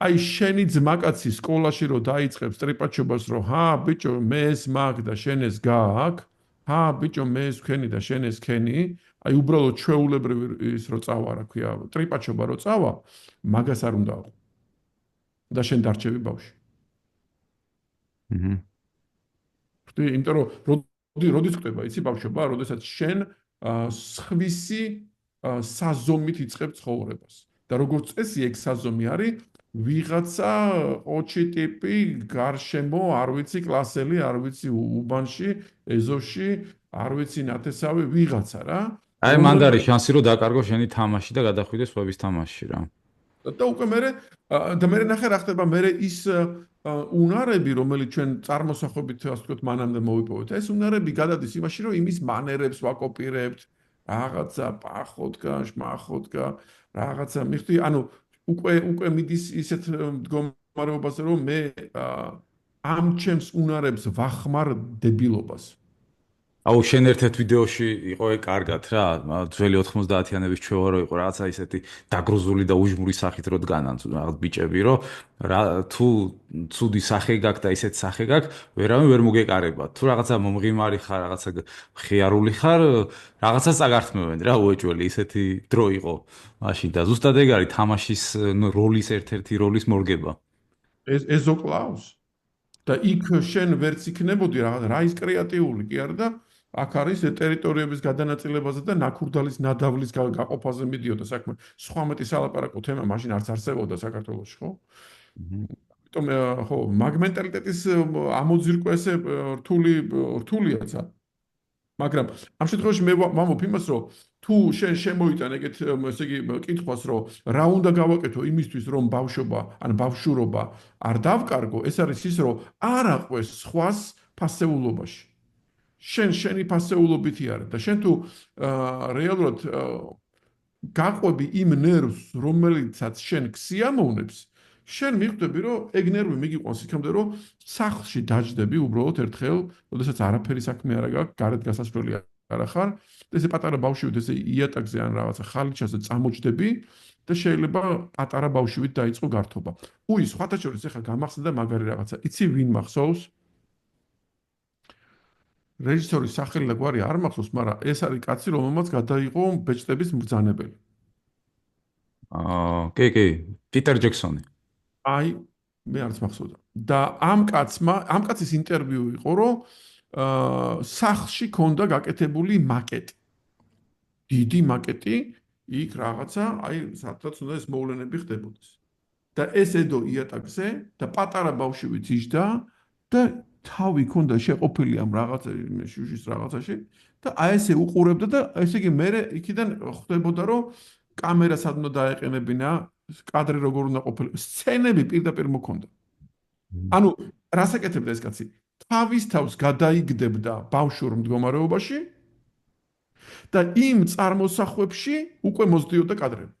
აი შენი ძმაკაცი სკოლაში რო დაიწყებს ტრიპაჩობას რო ჰა ბიჭო მე ეს მაგ და შენ ეს გააკ ჰა ბიჭო მე ეს ვქენი და შენ ეს ქენი აი უბრალოდ ჩვეულებრივი ის რო წავა, რა ქვია, ტრიპაჩობა რო წავა, მაგას არ უნდა და შენ დარჩები ბავშვი. აჰა. ხტი, იმიტომ რომ როდის ხდება იცი ბავშვობა, როდესაც შენ სხვისი საზომით იწყებ ცხოვრებას. და როგორც წესი, ეგ საზომი არის ვიღაცა ოჩი ტიპი გარშემო, არ ვიცი კლასელი, არ ვიცი უბანში, ეზოში, არ ვიცი ნათესავი ვიღაცა რა. აი მანდ არის შანსი რომ დაკარგო შენი თამაში და გადახვიდე სხვების თამაშში რა. და უკვე მე ნახე რა ხდება მე ის უნარები რომელიც ჩვენ წარმოსახვებით ასე ვთქვათ მანამდე მოვიპოვეთ ეს უნარები გადადის იმაში რომ იმის მანერებს ვაკოპირებთ რაღაცა პახოდგა შმახოდგა რაღაცა მიხდი ანუ უკვე მიდის ისეთ მდგომარეობაზე რომ მე ამ ჩემს უნარებს ვახმარ დებილობას აუ შენ ერთ-ერთ ვიდეოში იყო ეგ კარგად რა ძველი 90-იანების ჩვევა რო იყო რაღაცა ისეთი დაგროზული და უჟმური სახით რო დგანან რაღაც ბიჭები რო რა თუ ცუდი სახე გაქვს და ისეთ სახე გაქვს ვერავინ ვერ მოგეკარება თუ რაღაცა მომღიმარი ხარ რაღაცა ხიარული ხარ რაღაცას წაგართმევენ რა უეჭველი ისეთი დრო იყო მაშინ და ზუსტად ეგ არის თამაშის როლის ერთ-ერთი როლის მორგება ეზო კლაუს და იქ შენ ვერც იქნებოდი რაღაც რა ის კრეატიული კი არა და აქ არის ტერიტორიების გადანაწილებაზე და ნაქურდალის ნადავლის გაყოფაზე მიდიოდა საქმე. სხვა მეტი სალაპარაკო თემა მაშინ არც არსებობდა საქართველოში, ხო? ამიტომ ხო, მაგ მენტალიტეტის ამოძირკვა ესე რთულიაცა. მაგრამ ამ შემთხვევაში მე ვამბობ იმას, რომ თუ შენ შემოიტან ეგეთ ესე იგი კითხვას, რომ რა უნდა გავაკეთო იმისთვის, რომ ბავშვობა, ან ბავშვურობა არ დავკარგო, ეს არის ის, რომ არ აყვეს სხვას ფასეულობაში. შენი ფასეულობითი არის და შენ თუ რეალურად გაყვები იმ ნერვს, რომელიცაც შენ ქსიამოვნებს, შენ მიხვდები, რომ ეგ ნერვი მიგიყვანს იქამდე, რომ სახლში დაждდები უბრალოდ ერთხელ, როდესაც არაფერი საქმე არ აქვს, გარეთ გასასვლელი არ ახარ, ესე პატარა ბავშვით ესე იატაკზე ან რაღაცა ხალიჩაზე წამოჯდები და შეიძლება პატარა ბავშვით დაიწყო გართობა. უი, სხვათა შორის ეხლა გამახსენდა მაგარი რაღაცა. იცი ვინ მახსოვს? რეჟისორის სახელი და გვარი არ მახსოვს, მაგრამ ეს არის კაცი, რომელმაც გადაიღო ბეჭდების მბრძანებელი. კი, პიტერ ჯექსონი. აი, მე არც მახსოვდა. და ამ კაცის ინტერვიუ იყო, რომ სახლში ქონდა გაკეთებული მაკეტი. დიდი მაკეტი, იქ რაღაცა, აი, სადაც უნდა ეს მოვლენები ხდებოდეს. და ეს ედო იატაკზე და პატარა ბავშვი იჯდა და თავი ქონდა შეყოფილი ამ შუშის რაღაცაში და აი ესე უყურებდა და ესე იგი მე იქიდან ხვდებოდა რომ კამერა სად უნდა დაეყენებინა კადრი როგორ უნდა ყოფილიყო სცენები პირდაპირ მოქონდა ანუ რას აკეთებდა ეს კაცი თავის თავს გადაიგდებდა ბავშვურ მდგომარეობაში და იმ წარმოსახვებში უკვე მოსდიოდა კადრები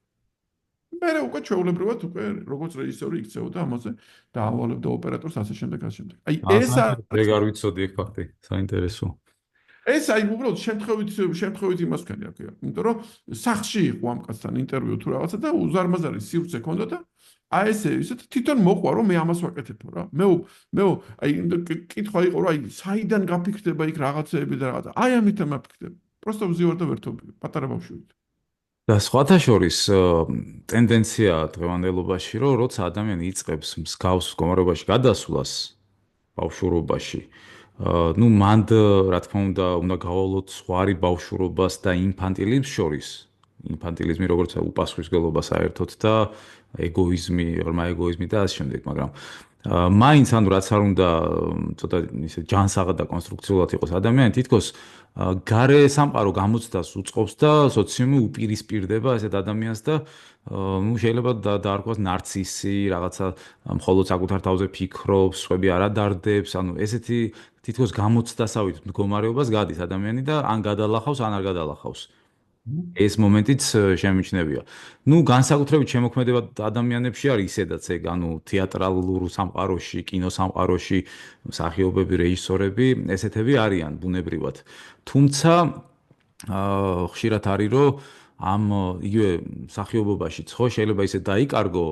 მე უკვე ჩვეულებრივად უკვე როგორც რეჟისორი იქცეოდა ამაზე და ავალებდა ოპერატორს ასე შემდეგ. აი ეს ეგ არ ვიცოდი ეგ ფაქტი, საინტერესო. ეს აი უბრალოდ შემთხვევით იმას ვქენი, რა ქვია. იმიტომ რომ სახში იყო ამ კაცთან ინტერვიუ თუ რაღაცა და უზარმაზარი სივრცე ქონდა და აი ესე ისეთ თვითონ მოყვა რომ მე ამას ვაკეთებ რა. მე აი კითხვა იყო რომ აი საიდან გაფიქრდება იქ რაღაცეები და რაღაცა. აი ამით ამაფიქრებ. просто ვზივარ და ვერთობი, პატარა ბავშვით. და სხვათა შორის ტენდენცია დღევანდელობაში, რომ როცა ადამიანი იწყებს მსგავს მდგომარეობაში გადასვლას ბავშვურობაში, ну მანდ რა თქმა უნდა გავალოთ სხვარი ბავშვურობას და ინფანტილიზმს შორის. ინფანტილიზმი როგორც უპასუხისმგებლობა საერთოდ და ეგოიზმი, ღრმა ეგოიზმი და ასე შემდეგ, მაგრამ მაინც ანუ რაც არ უნდა ცოტა ისე ჯანსაღად და კონსტრუქციულად იყოს ადამიანი თითქოს გარე სამყარო გამოცდას უწყობს და სოციუმი უპირისპირდება ესეთ ადამიანს და ну შეიძლება დაარქვას ნარცისი, რაღაცა მხოლოდ საკუთარ თავზე ფიქრობს, სხვები არ ადარდებს, ანუ ესეთი თითქოს გამოცდასავით მდგომარეობას გადის ადამიანი და ან გადალახავს, ან არ გადალახავს. ეს მომენტიც შემიჩნევია. ну განსაკუთრებით შემოქმედება ადამიანებში არის ისედაც ეგ, ანუ თეატრალურ სამყაროში, კინოსამყაროში მსახიობები, რეჟისორები, ესეთები არიან ბუნებრივად. თუმცა ხშირად არის რომ ამ იგივე მსახიობობაში ხო შეიძლება ისე დაიკარგო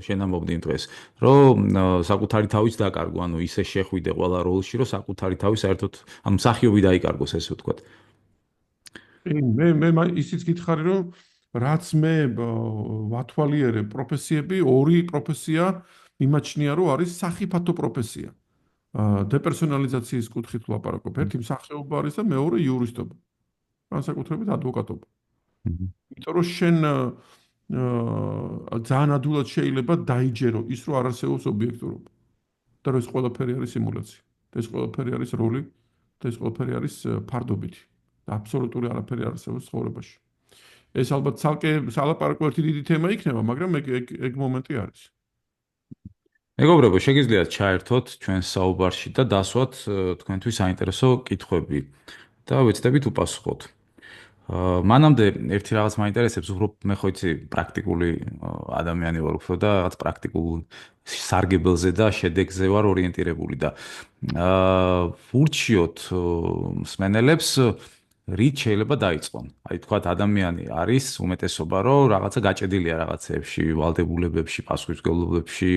შენ ამბობდი იმ დღეს, რომ საკუთარი თავიც დაკარგო, ანუ ისე შეხვიდე ყველა როლში, რომ საკუთარი თავი საერთოდ, ანუ მსახიობი დაიკარგოს, ესე ვთქვათ. მე ისიც გითხარი, რომ რაც მე ვათვალიერე პროფესიები, ორი პროფესია მიმაჩნია, რომ არის სახიფათო პროფესია. დეპერსონალიზაციის კუთხით ვლაპარაკობ. ერთი მსახიობობა არის და მეორე იურისტობა. განსაკუთრებით ადვოკატობა. Mhm. იმიტომ რომ შენ ძალიან ადვილად შეიძლება დაიჯერო ის, რომ არ არსებობს ობიექტურობა. და რომ ეს ყველაფერი არის სიმულაცია. და ეს ყველაფერი არის როლი და ეს ყველაფერი არის ფარდობითი. და აბსოლუტური არაფერი არ არსებობს ცხოვრებაში. ეს ალბათ ცალკე სალაპარაკო ერთი დიდი თემა იქნება, მაგრამ ეგ მომენტი არის. მეგობრებო, შეგიძლიათ ჩაერთოთ ჩვენს საუბარში და დასვათ თქვენთვის საინტერესო კითხვები და ვეცდებით უპასუხოთ. მანამდე ერთი რაღაც მაინტერესებს, უფრო მე ხო იცი პრაქტიკული ადამიანი ვარ უფრო და რაღაც პრაქტიკულ სარგებელზე და შედეგზე ვარ ორიენტირებული და ვურჩიოთ მსმენელებს რით შეიძლება დაიწყონ. აი თქვათ ადამიანი არის უმეტესობა, რომ რაღაცა გაჭედილია რაღაცეებში, ვალდებულებებში, პასუხისმგებლობებში,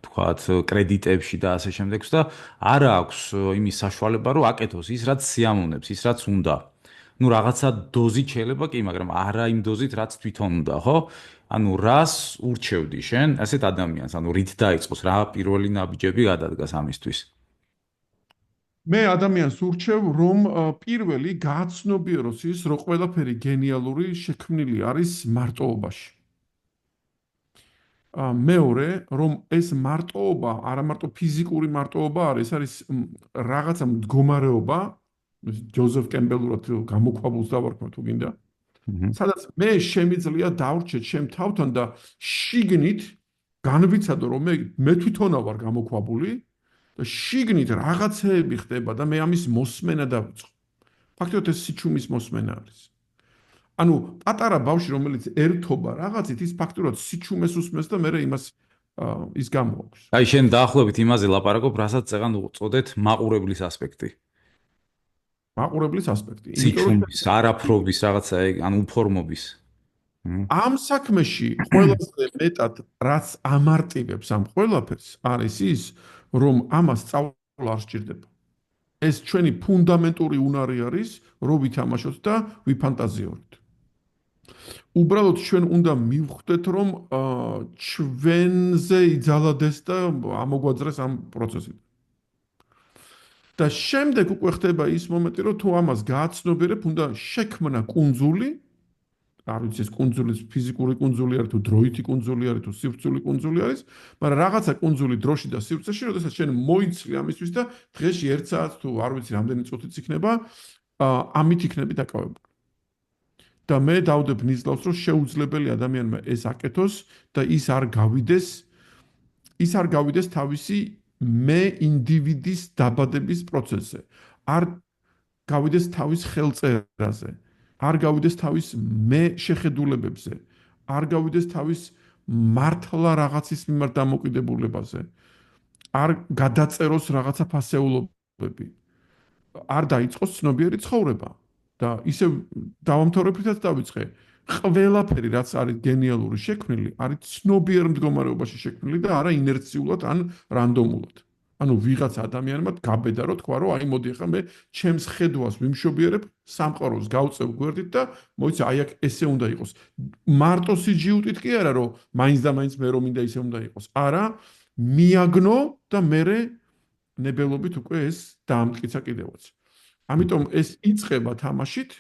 თქვათ კრედიტებში და ასე შემდეგ და არ აქვს იმის საშუალება, რომ აკეთოს ის, რაც სიამოვნებს, ის, რაც უნდა. ну რაღაცა დოზით შეიძლება კი, მაგრამ არა იმ დოზით, რაც თვითონ უნდა, ხო? ანუ რას ურჩევდი შენ ასეთ ადამიანს? ანუ რით დაიწყოს, რა პირველი ნაბიჯები გადადგას ამისთვის? მე ადამიანს ურჩევ, რომ პირველი გააცნობიეროს ის, რომ ყველაფერი გენიალური შექმნილი არის მარტოობაში. მეორე, რომ ეს მარტოობა არა მარტო ფიზიკური მარტოობა არის, არის რაღაცა მდგომარეობა, ჯოზეფ კემბელურად გამოქვაბულს დავარქვათ თუ გინდა. სადაც მე შემიძლია დავრჩეთ ჩემ თავთან და შიგნით განვიცადო, რომ მე თვითონა ვარ გამოქვაბული და შიგნით რაღაცეები ხდება და მე ამის მოსმენა დავიწყო. ფაქტობრივად ეს სიჩუმის მოსმენა არის. ანუ პატარა ბავშვი, რომელიც ერთობა რაღაცით, ის ფაქტობრივად სიჩუმეს უსმენს და მე იმას ის გამოაქვს. აი შენ დაახლოებით იმაზე ლაპარაკობ, რასაც წეგან უწოდეთ მაყურებლის ასპექტი. მაყურებლის ასპექტი. იმიტომ რომ სიჩუმის, არაფრობის რაღაცა, ანუ უფორმობის. ამ საქმეში ყველაზე მეტად რაც ამარტივებს ამ ყველაფერს არის ის, რომ ამას სწავლა არ სჭირდება. ეს ჩვენი ფუნდამენტური უნარი არის, რომ ვითამაშოთ და ვიფანტაზიოროთ. უბრალოდ ჩვენ უნდა მივხვდეთ, რომ ჩვენზე იძალადეს და ამოგვაძრეს ამ პროცესით. და შემდეგ უკვე ხდება ის მომენტი, რომ თუ ამას გააცნობიერებ, უნდა შექმნა კუნძული, არ ვიცი ეს კუნძული ფიზიკური კუნძული არის თუ დროითი კუნძული არის თუ სივრცული კუნძული არის, მაგრამ რაღაცა კუნძული დროში და სივრცეში, როდესაც შენ მოიცლი ამისთვის და დღეში 1 საათს თუ არ ვიცი რამდენი წუთიც იქნება, ამით იქნები დაკავებული. და მე დავდებ ნიზლავს, რომ შეუძლებელი ადამიანმა ეს აკეთოს და ის არ გავიდეს თავისი მე ინდივიდის დაბადების პროცესზე. არ გავიდეს თავის ხელწერაზე. არ გავიდეს თავის მე შეხედულებებზე. არ გავიდეს თავის მართლა რაღაცის მიმართ დამოკიდებულებაზე. არ გადაწეროს რაღაცა ფასეულობები. არ დაიწყოს ცნობიერი ცხოვრება. და ისევ დავამთავრებითაც დავიწყე. ყველაფერი რაც არის გენიალური შექმნილი, არის ცნობიერ მდგომარეობაში შექმნილი და არა ინერციულად ან რანდომულად. ანუ ვიღაც ადამიანმა გაბედა რომ თქვა რომ აი მოდი ახლა მე ჩემს ხედვას ვიმშობიერებ, სამყაროს გავწევ გვერდით და მოიცა აი აქ ესე უნდა იყოს. მარტო სიჯიუტით კი არა რომ მაინც და მაინც მე რომ მინდა ისე უნდა იყოს. არა, მიაგნო და მე ნებელობით უკვე ეს დაამტკიცა კიდევაც. ამიტომ ეს იწყება თამაშით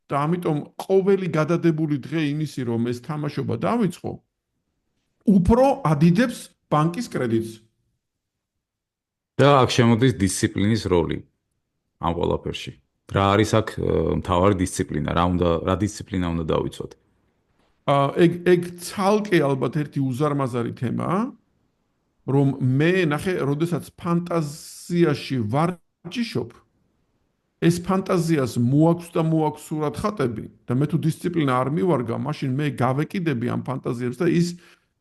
და ამიტომ ყოველი გადადებული დღე იმისი რომ ეს თამაშობა დავიწყო უფრო ადიდებს ბანკის კრედიტს. და აქ შემოდის დისციპლინის როლი ამ ყველაფერში. რა არის აქ მთავარი დისციპლინა? რა დისციპლინა უნდა დავიცვათ? ეგ ცალკე ალბათ ერთი უზარმაზარი თემაა, რომ მე ნახე, როდესაც ფანტაზიაში ვარჯიშობ, ეს ფანტაზიას მოაქვს და მოაქვს სურათ ხატები და მე თუ დისციპლინა არ მივარგა, მაშინ მე გავეკიდები ამ ფანტაზიებს და ის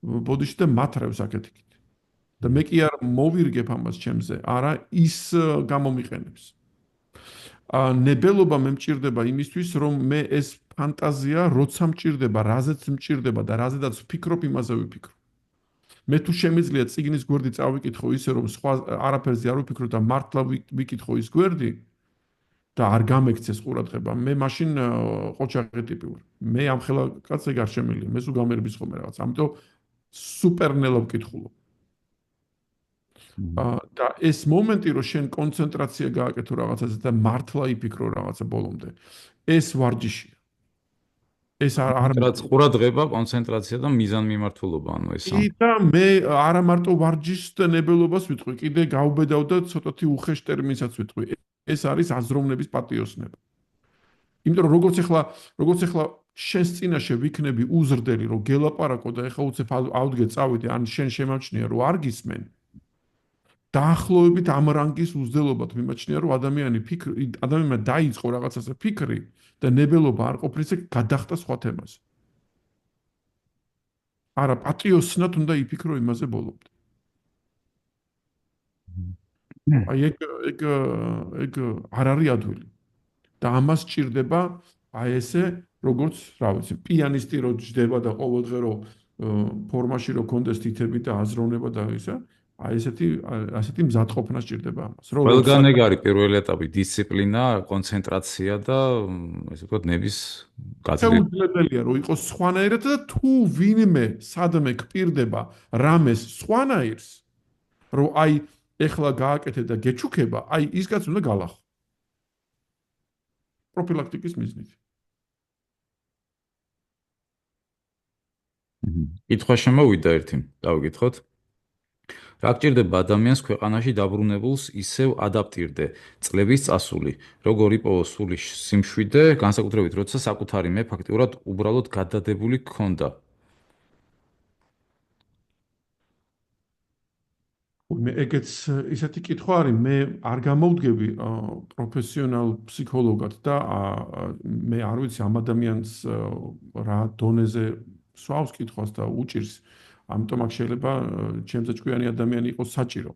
ბოდიში და მათრევს აქეთ-იქით. და მე კი არ მოვირგებ ამას ჩემზე, არა ის გამომიყენებს. ნებელობა მე მჭირდება იმისთვის, რომ მე ეს ფანტაზია როცა მჭირდება, რაზეც მჭირდება და რაზედაც ვფიქრობ, იმაზე ვიფიქრო. მე თუ შემიძლია წიგნის გვერდი წავიკითხო ისე, რომ სხვა არაფერზე არ ვფიქრო და მართლა ვიკითხო ის გვერდი, და არ გამექცეს ყურადღება, მე მაშინ ყოჩაღი ტიპი ვარ. მე ამ ხელა კაცზე გარშემილია, მე სულ გამერბის ხოლმე რაღაც. ამიტომ სუპერნელო ვკითხულობ. და ეს მომენტი, რომ შენ კონცენტრაცია გააკეთო რაღაცაზე და მართლა იფიქრო რაღაცა ბოლომდე, ეს ვარჯიშია. ეს არ ყურადღება, კონცენტრაცია და მიზანმიმართულობა, ანუ ეს სამ. და მე არა მარტო ვარჯიშს და ნებელობას ვიტყვი, კიდე გავბედავ და ცოტათი უხეშ ტერმინსაც ვიტყვი. ეს არის აზროვნების პატიოსნება. იმიტომ რომ როგორც ეხლა შენს წინაშე ვიქნები უზრდელი, რომ გელაპარაკო და ეხლა უცებ ავდგე წავიდე, ან შენ შემამჩნია, რომ არ გისმენ. დაახლოებით ამ რანგის უზრდელობად მიმაჩნია, რომ ადამიანმა დაიწყო რაღაცაზე ფიქრი და ნებელობა არ ყოფნისე გადახტა სხვა თემაზე. არა, პატიოსნად უნდა იფიქრო იმაზე ბოლომდე. აი ეგ არ არის ადვილი. და ამას ჭირდება აი ესე, როგორც, რა ვიცი, პიანისტი რო ჯდება და ყოველდღე რო ფორმაში რო კონდეს თითები და აზროვნება და ისა, აი ასეთი მზადყოფნა სჭირდება ამას. ყველგან ეგ არის პირველი ეტაპი, დისციპლინა, კონცენტრაცია და ესე ვთქვათ, ნების გაძლიერება. შეუძლებელია რომ იყოს სხვანაირად და თუ ვინმე სადმე გპირდება რამეს სხვანაირს, რომ აი ეხლა გააკეთე და გეჩუქება, აი ის კაც უნდა გალახო. პროფილაქტიკის მიზნით. კითხვა შემოვიდა ერთი, დავიკითხოთ. რა გჭირდება ადამიანს ქვეყანაში დაბრუნებულს ისევ ადაპტირდე წლების წასული, როგორ იპოვო სული სიმშვიდე, განსაკუთრებით როცა საკუთარი მე ფაქტიურად უბრალოდ გადადებული გქონდა. მე ეგეც ისეთი კითხვა არის, მე არ გამოვდგები პროფესიონალ ფსიქოლოგად და მე არ ვიცი ამ ადამიანს რა დონეზე სვავს კითხვას და უჭირს, ამიტომ აქ შეიძლება ჩემზე ჭკვიანი ადამიანი იყოს საჭირო.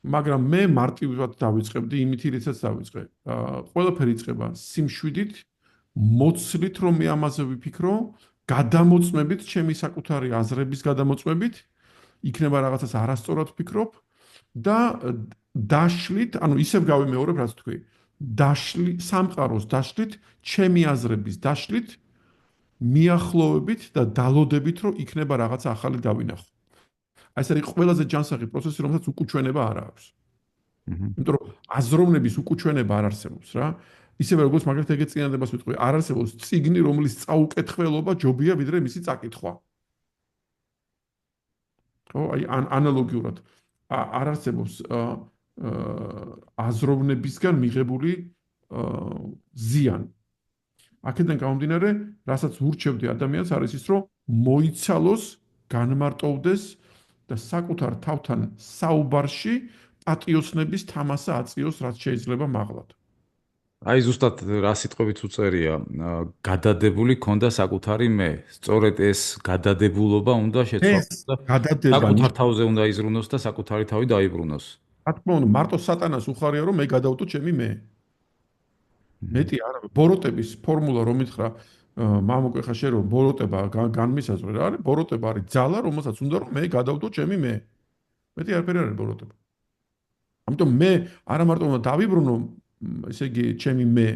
მაგრამ მე მარტივად დავიწყებდი იმით, რითაც დავიწყე. ყველაფერი იწყება სიმშვიდით, მოცლით, რომ მე ამაზე ვიფიქრო, გადამოწმებით, ჩემი საკუთარი აზრების გადამოწმებით, იქნება რაღაცას არასწორად ვფიქრობ და დაშლით, ანუ ისევ გავიმეორებ, რაც თქვი, სამყაროს დაშლით, ჩემი აზრების დაშლით, მიახლოვებით და დალოდებით, რომ იქნება რაღაცა ახალი გავინახო. აი ეს არის ყველაზე ჯანსაღი პროცესი, რომელსაც უკუჩვენება არ აქვს. იმიტომ რომ აზროვნების უკუჩვენება არ არსებობს რა. ისევე როგორც მაგალითად ეგეთ წინადადებას ვიტყვი, არ არსებობს წიგნი, რომლის წაუკეთხველობა ჯობია ვიდრე მისი წაკითხვა. ხო, აი ანალოგიურად არ არსებობს აზროვნებისგან მიღებული ზიანი. აქედან გამომდინარე, რასაც ურჩევდი ადამიანს არის ის, რომ მოიცალოს, განმარტოვდეს და საკუთარ თავთან საუბარში პატიოსნების თამასა აწიოს, რაც შეიძლება მაღლად. აი ზუსტად რა სიტყვებით უწერია, გადადებული ქონდა საკუთარი მე. სწორედ ეს გადადებულობა უნდა შეცვალოს და საკუთარ თავზე უნდა იზრუნოს და საკუთარი თავი დაიბრუნოს. რა თქმა უნდა, მარტო სატანას უხარია, რომ მე გადავდო ჩემი მე. მეტი არა, ბოროტების ფორმულა რომ ითხრა, მამუკე ხა შენ რომ ბოროტება განმისაზღვრე რა არის? ბოროტება არის ძალა, რომელსაც უნდა რომ მე გადავდო ჩემი მე. მეტი არაფერი არის ბოროტება. ამიტომ მე არა მარტო უნდა დავიბრუნო, ესე იგი ჩემი მე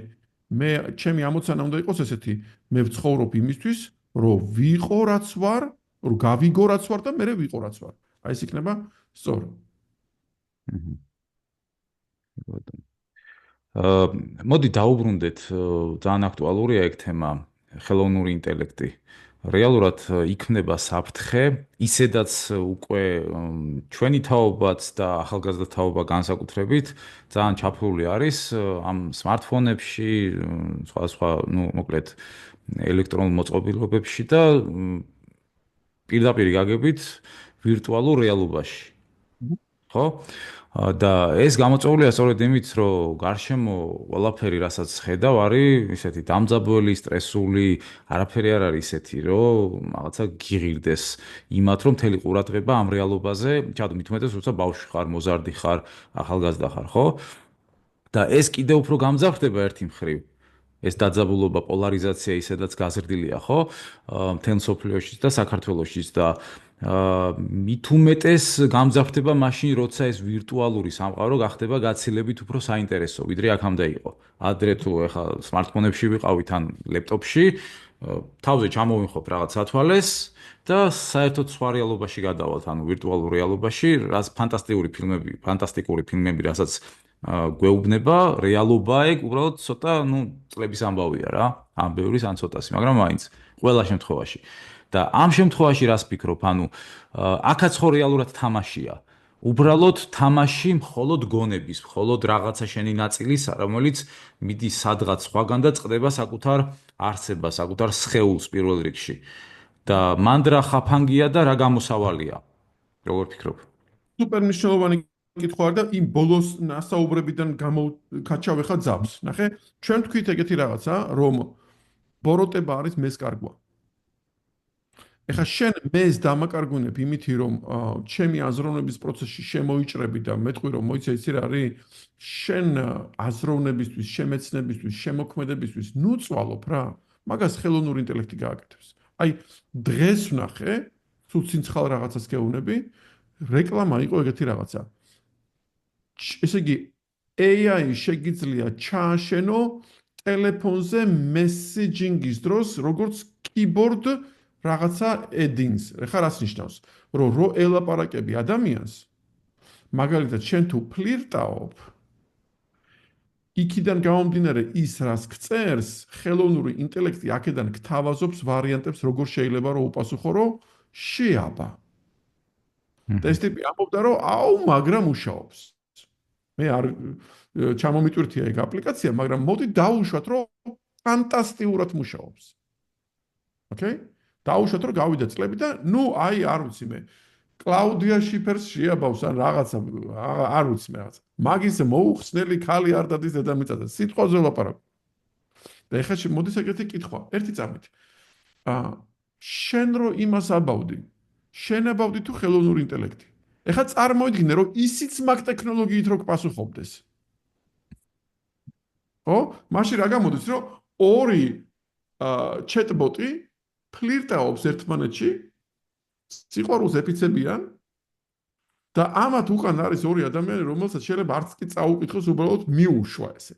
ჩემი ამოცანა უნდა იყოს ესეთი, მე ვცხოვრობ იმისთვის, რომ ვიყო რაც ვარ, რომ გავიგო რაც ვარ და მე ვიყო რაც ვარ. აი ეს იქნება სწორი. მოდი დაუბრუნდეთ, ძალიან აქტუალურია ეგ თემა, ხელოვნური ინტელექტი. რეალურად იქნება საფრთხე, ისედაც უკვე ჩვენი თაობაც და ახალგაზრდა თაობა განსაკუთრებით ძალიან ჩაფლული არის ამ smartphone-ებში, სხვა, მოკლედ ელექტრონულ მოწყობილობებში და პირდაპირ გაგებით ვირტუალურ რეალობაში. ხო? და ეს გამოწვეულია სწორედ იმით, რომ გარშემო ყველაფერი, რასაც ხედავ, არის ისეთი დამძაბველი, სტრესული, არაფერი არ არის ისეთი, რომ რაღაცა გიღირდეს იმათ, რომ მთელი ყურადღება ამ რეალობაზე, ჩადო მithumetes, როცა ბავშვი ხარ, მოზარდი ხარ, ახალგაზრდა ხარ, ხო? და ეს კიდევ უფრო გამძაფრდება ერთი მხრივ. ეს დაძაბულობა, პოლარიზაცია ისედაც გაზრდილია, ხო? მთელ სოფლიოშიც და საქართველოშიც და მით უმეტეს გამძაფრდება მაშინ, როცა ეს ვირტუალური სამყარო გახდება გაცილებით უფრო საინტერესო, ვიდრე აქამდე იყო. ადრე თუ ეხლა smartphone-ებში ვიყავით ან ლეპტოპში, თავზე ჩამოვინხობ რაღაც სათვალეს და საერთოდ სხვა რეალობაში გადავალთ, ანუ ვირტუალურ რეალობაში, რაც ფანტასტიკური ფილმები, რასაც გვეუბნება, რეალობა ეგ უბრალოდ ცოტა, წლების ამბავია რა, ან ბევრის, ან ცოტასი, მაგრამ მაინც ყველა შემთხვევაში. და ამ შემთხვევაში რას ფიქრობ, აქაც ხო რეალურად თამაშია. უბრალოდ თამაში მხოლოდ გონების, მხოლოდ რაღაცა შენი ნაწილისა, რომელიც მიდის სადღაც სხვაგან და წყდება საკუთარ არსებას, საკუთარ სხეულს პირველ რიგში. და მანდ რა ხაფანგია და რა გამოსავალია. როგორ ფიქრობ? სუპერ მნიშვნელოვანი კითხვა და იმ ბოლოს ნასაუბრებიდან გამოვკაჩავ ხა ძაბს. ნახე, ჩვენ თქვით ეგეთი რაღაცა, რომ ბოროტება არის მესკარგვა. ეხლა შენ მეს დამაკარგვინებ იმითი, რომ ჩემი აზროვნების პროცესში შემოიჭრები და მეტყვი რომ მოიცე იცი რა არის შენ აზროვნებისთვის, შემეცნებისთვის, შემოქმედებისთვის ნუ წვალობ რა. მაგას ხელოვნური ინტელექტი გააკეთებს. აი დღეს ვნახე, თუ ცინცხალ რაღაცას გეუბნები, რეკლამა იყო ეგეთი რაღაცა. ესე იგი AI შეგიძლია ჩააშენო ტელეფონზე მესეჯინგის დროს როგორც keyboard რაღაცა add-ins. ეხლა რას ნიშნავს? რომ ელაპარაკები ადამიანს, მაგალითად შენ თუ ფლირტაობ, იქიდან გამომდინარე ის რას გწერს, ხელოვნური ინტელექტი აქედან გთავაზობს ვარიანტებს, როგორ შეიძლება რომ უპასუხო, რომ შეაბა. და ეს ტიპი ამბობდა, რომ აუ, მაგრამ მუშაობს. მე არ ჩამომიტვირთია ეგ აპლიკაცია, მაგრამ მოდი დავუშვათ, რომ ფანტასტიკურად მუშაობს. ოკეი? დავუშვათ, რომ გავიდა წლები და ნუ აი არ ვიცი მე. კლაუდია შიფერს შეაბავს ან რაღაცა, არ ვიცი მე რაღაცა. მაგის მოუხსნელი ქალი არ დადის დედამიწაზე. სიტყვაზე ვლაპარაკ. და ეხლა მოდის ეგეთი კითხვა. ერთი წამით. შენ რო იმას აბავდი, შენ აბავდი თუ ხელოვნური ინტელექტი. ეხლა წარმოიდგინე, რომ ისიც მაგ ტექნოლოგიით რო გპასუხობდეს. ხო? მაშინ რა გამოდის, რომ ორი ჩეტბოტი ფლირტაობს ერთმანეთში, სიყვარულს ეფიცებიან და ამათ უკან არის ორი ადამიანი, რომელსაც შეიძლება არც კი წაუკითხოს, უბრალოდ მიუშვა ესე.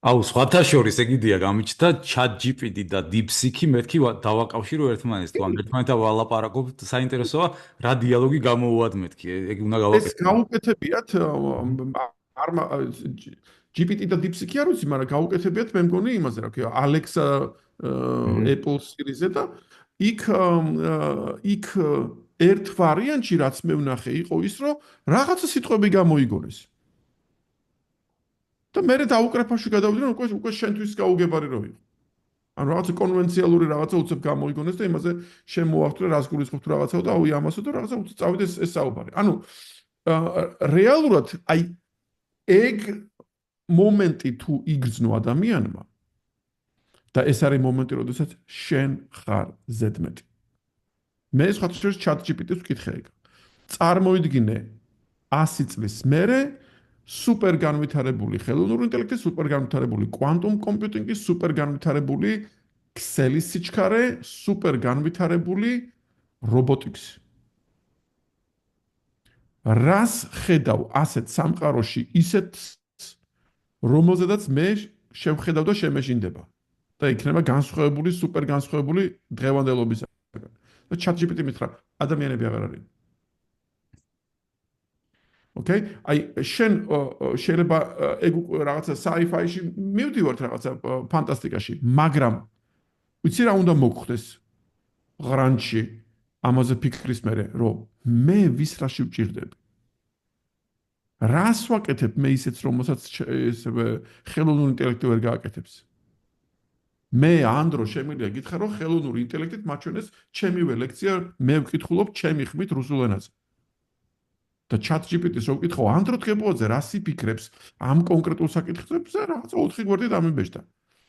აუ, სხვათა შორის ეგ იდეა გამიჩნდა ChatGPT და DeepSeek-ი მეთქი დავაკავშირო ერთმანეთს, თუ ამ ერთმანეთთან ვალაპარაკობთ, საინტერესოა რა დიალოგი გამოუვად მეთქი, ეგ უნდა ეს გავაკეთო. გაუკეთებიათ არ GPT და DeepSeek-ი არ ვიცი, მაგრამ გაუკეთებიათ მე მგონი იმაზე, რა ქვია, Alexa Apple Series-ზე და იქ ერთ ვარიანტში რაც მე ვნახე იყო ის, რომ რაღაცა სიტყვები გამოიგონეს. და მე დაუკრეფაში გადავიდი, რომ უკვე შენთვის გაუგებარი რო იყო. ანუ რაღაცა კონვენციალური რაღაცა უცებ გამოიგონეს და იმაზე შემოახტვრე რას გულისხმობთ რაღაცაო და აუ ამასო და რაღაცა უცებ წავიდეს ეს საუბარი. ანუ რეალურად აი ეგ მომენტი თუ იგრძნო ადამიანმა და ეს არის მომენტი, როდესაც შენ ხარ ზედმეტი. მე სხვათაშორის ChatGPT-ს ვკითხე ეგ. წარმოიდგინე 100 წლის მერე სუპერ განვითარებული ხელოვნური ინტელექტი, სუპერ განვითარებული კვანტუმ კომპიუტინგი, სუპერ განვითარებული ქსელის სიჩქარე, სუპერ განვითარებული რობოტიკსი. რას ხედავ ასეთ სამყაროში ისეთ რომელზედაც მე შევხედავ და შემეშინდება და იქნება განსხვავებული, სუპერ განსხვავებული დღევანდელობისაგან. და ChatGPT მითხრა, ადამიანები აღარ არის. ოკეი? აი შენ შეიძლება ეგ რაღაცა sci-fi-ში მივდივართ რაღაცა ფანტასტიკაში, მაგრამ ვიცი რა უნდა მოგხდეს ღრანჩი ამაზე ფიქრის მერე, რომ მე ვის რაში ვჭირდები? რას ვაკეთებ მე ისეც, რომელსაც ხელოვნური ინტელექტი ვერ გააკეთებს? მე ანდრო შემიძლია გითხრა, რომ ხელოვნური ინტელექტით მაჩვენეს ჩემივე ლექცია, მე ვკითხულობ ჩემი ხმით რუსულ ენაზე. და ChatGPT-ს რო ვკითხო, ანდრო დგებოძე რას იფიქრებს ამ კონკრეტულ საკითხებზე, რაღაცა 4 გვერდი დამიბეჭდა.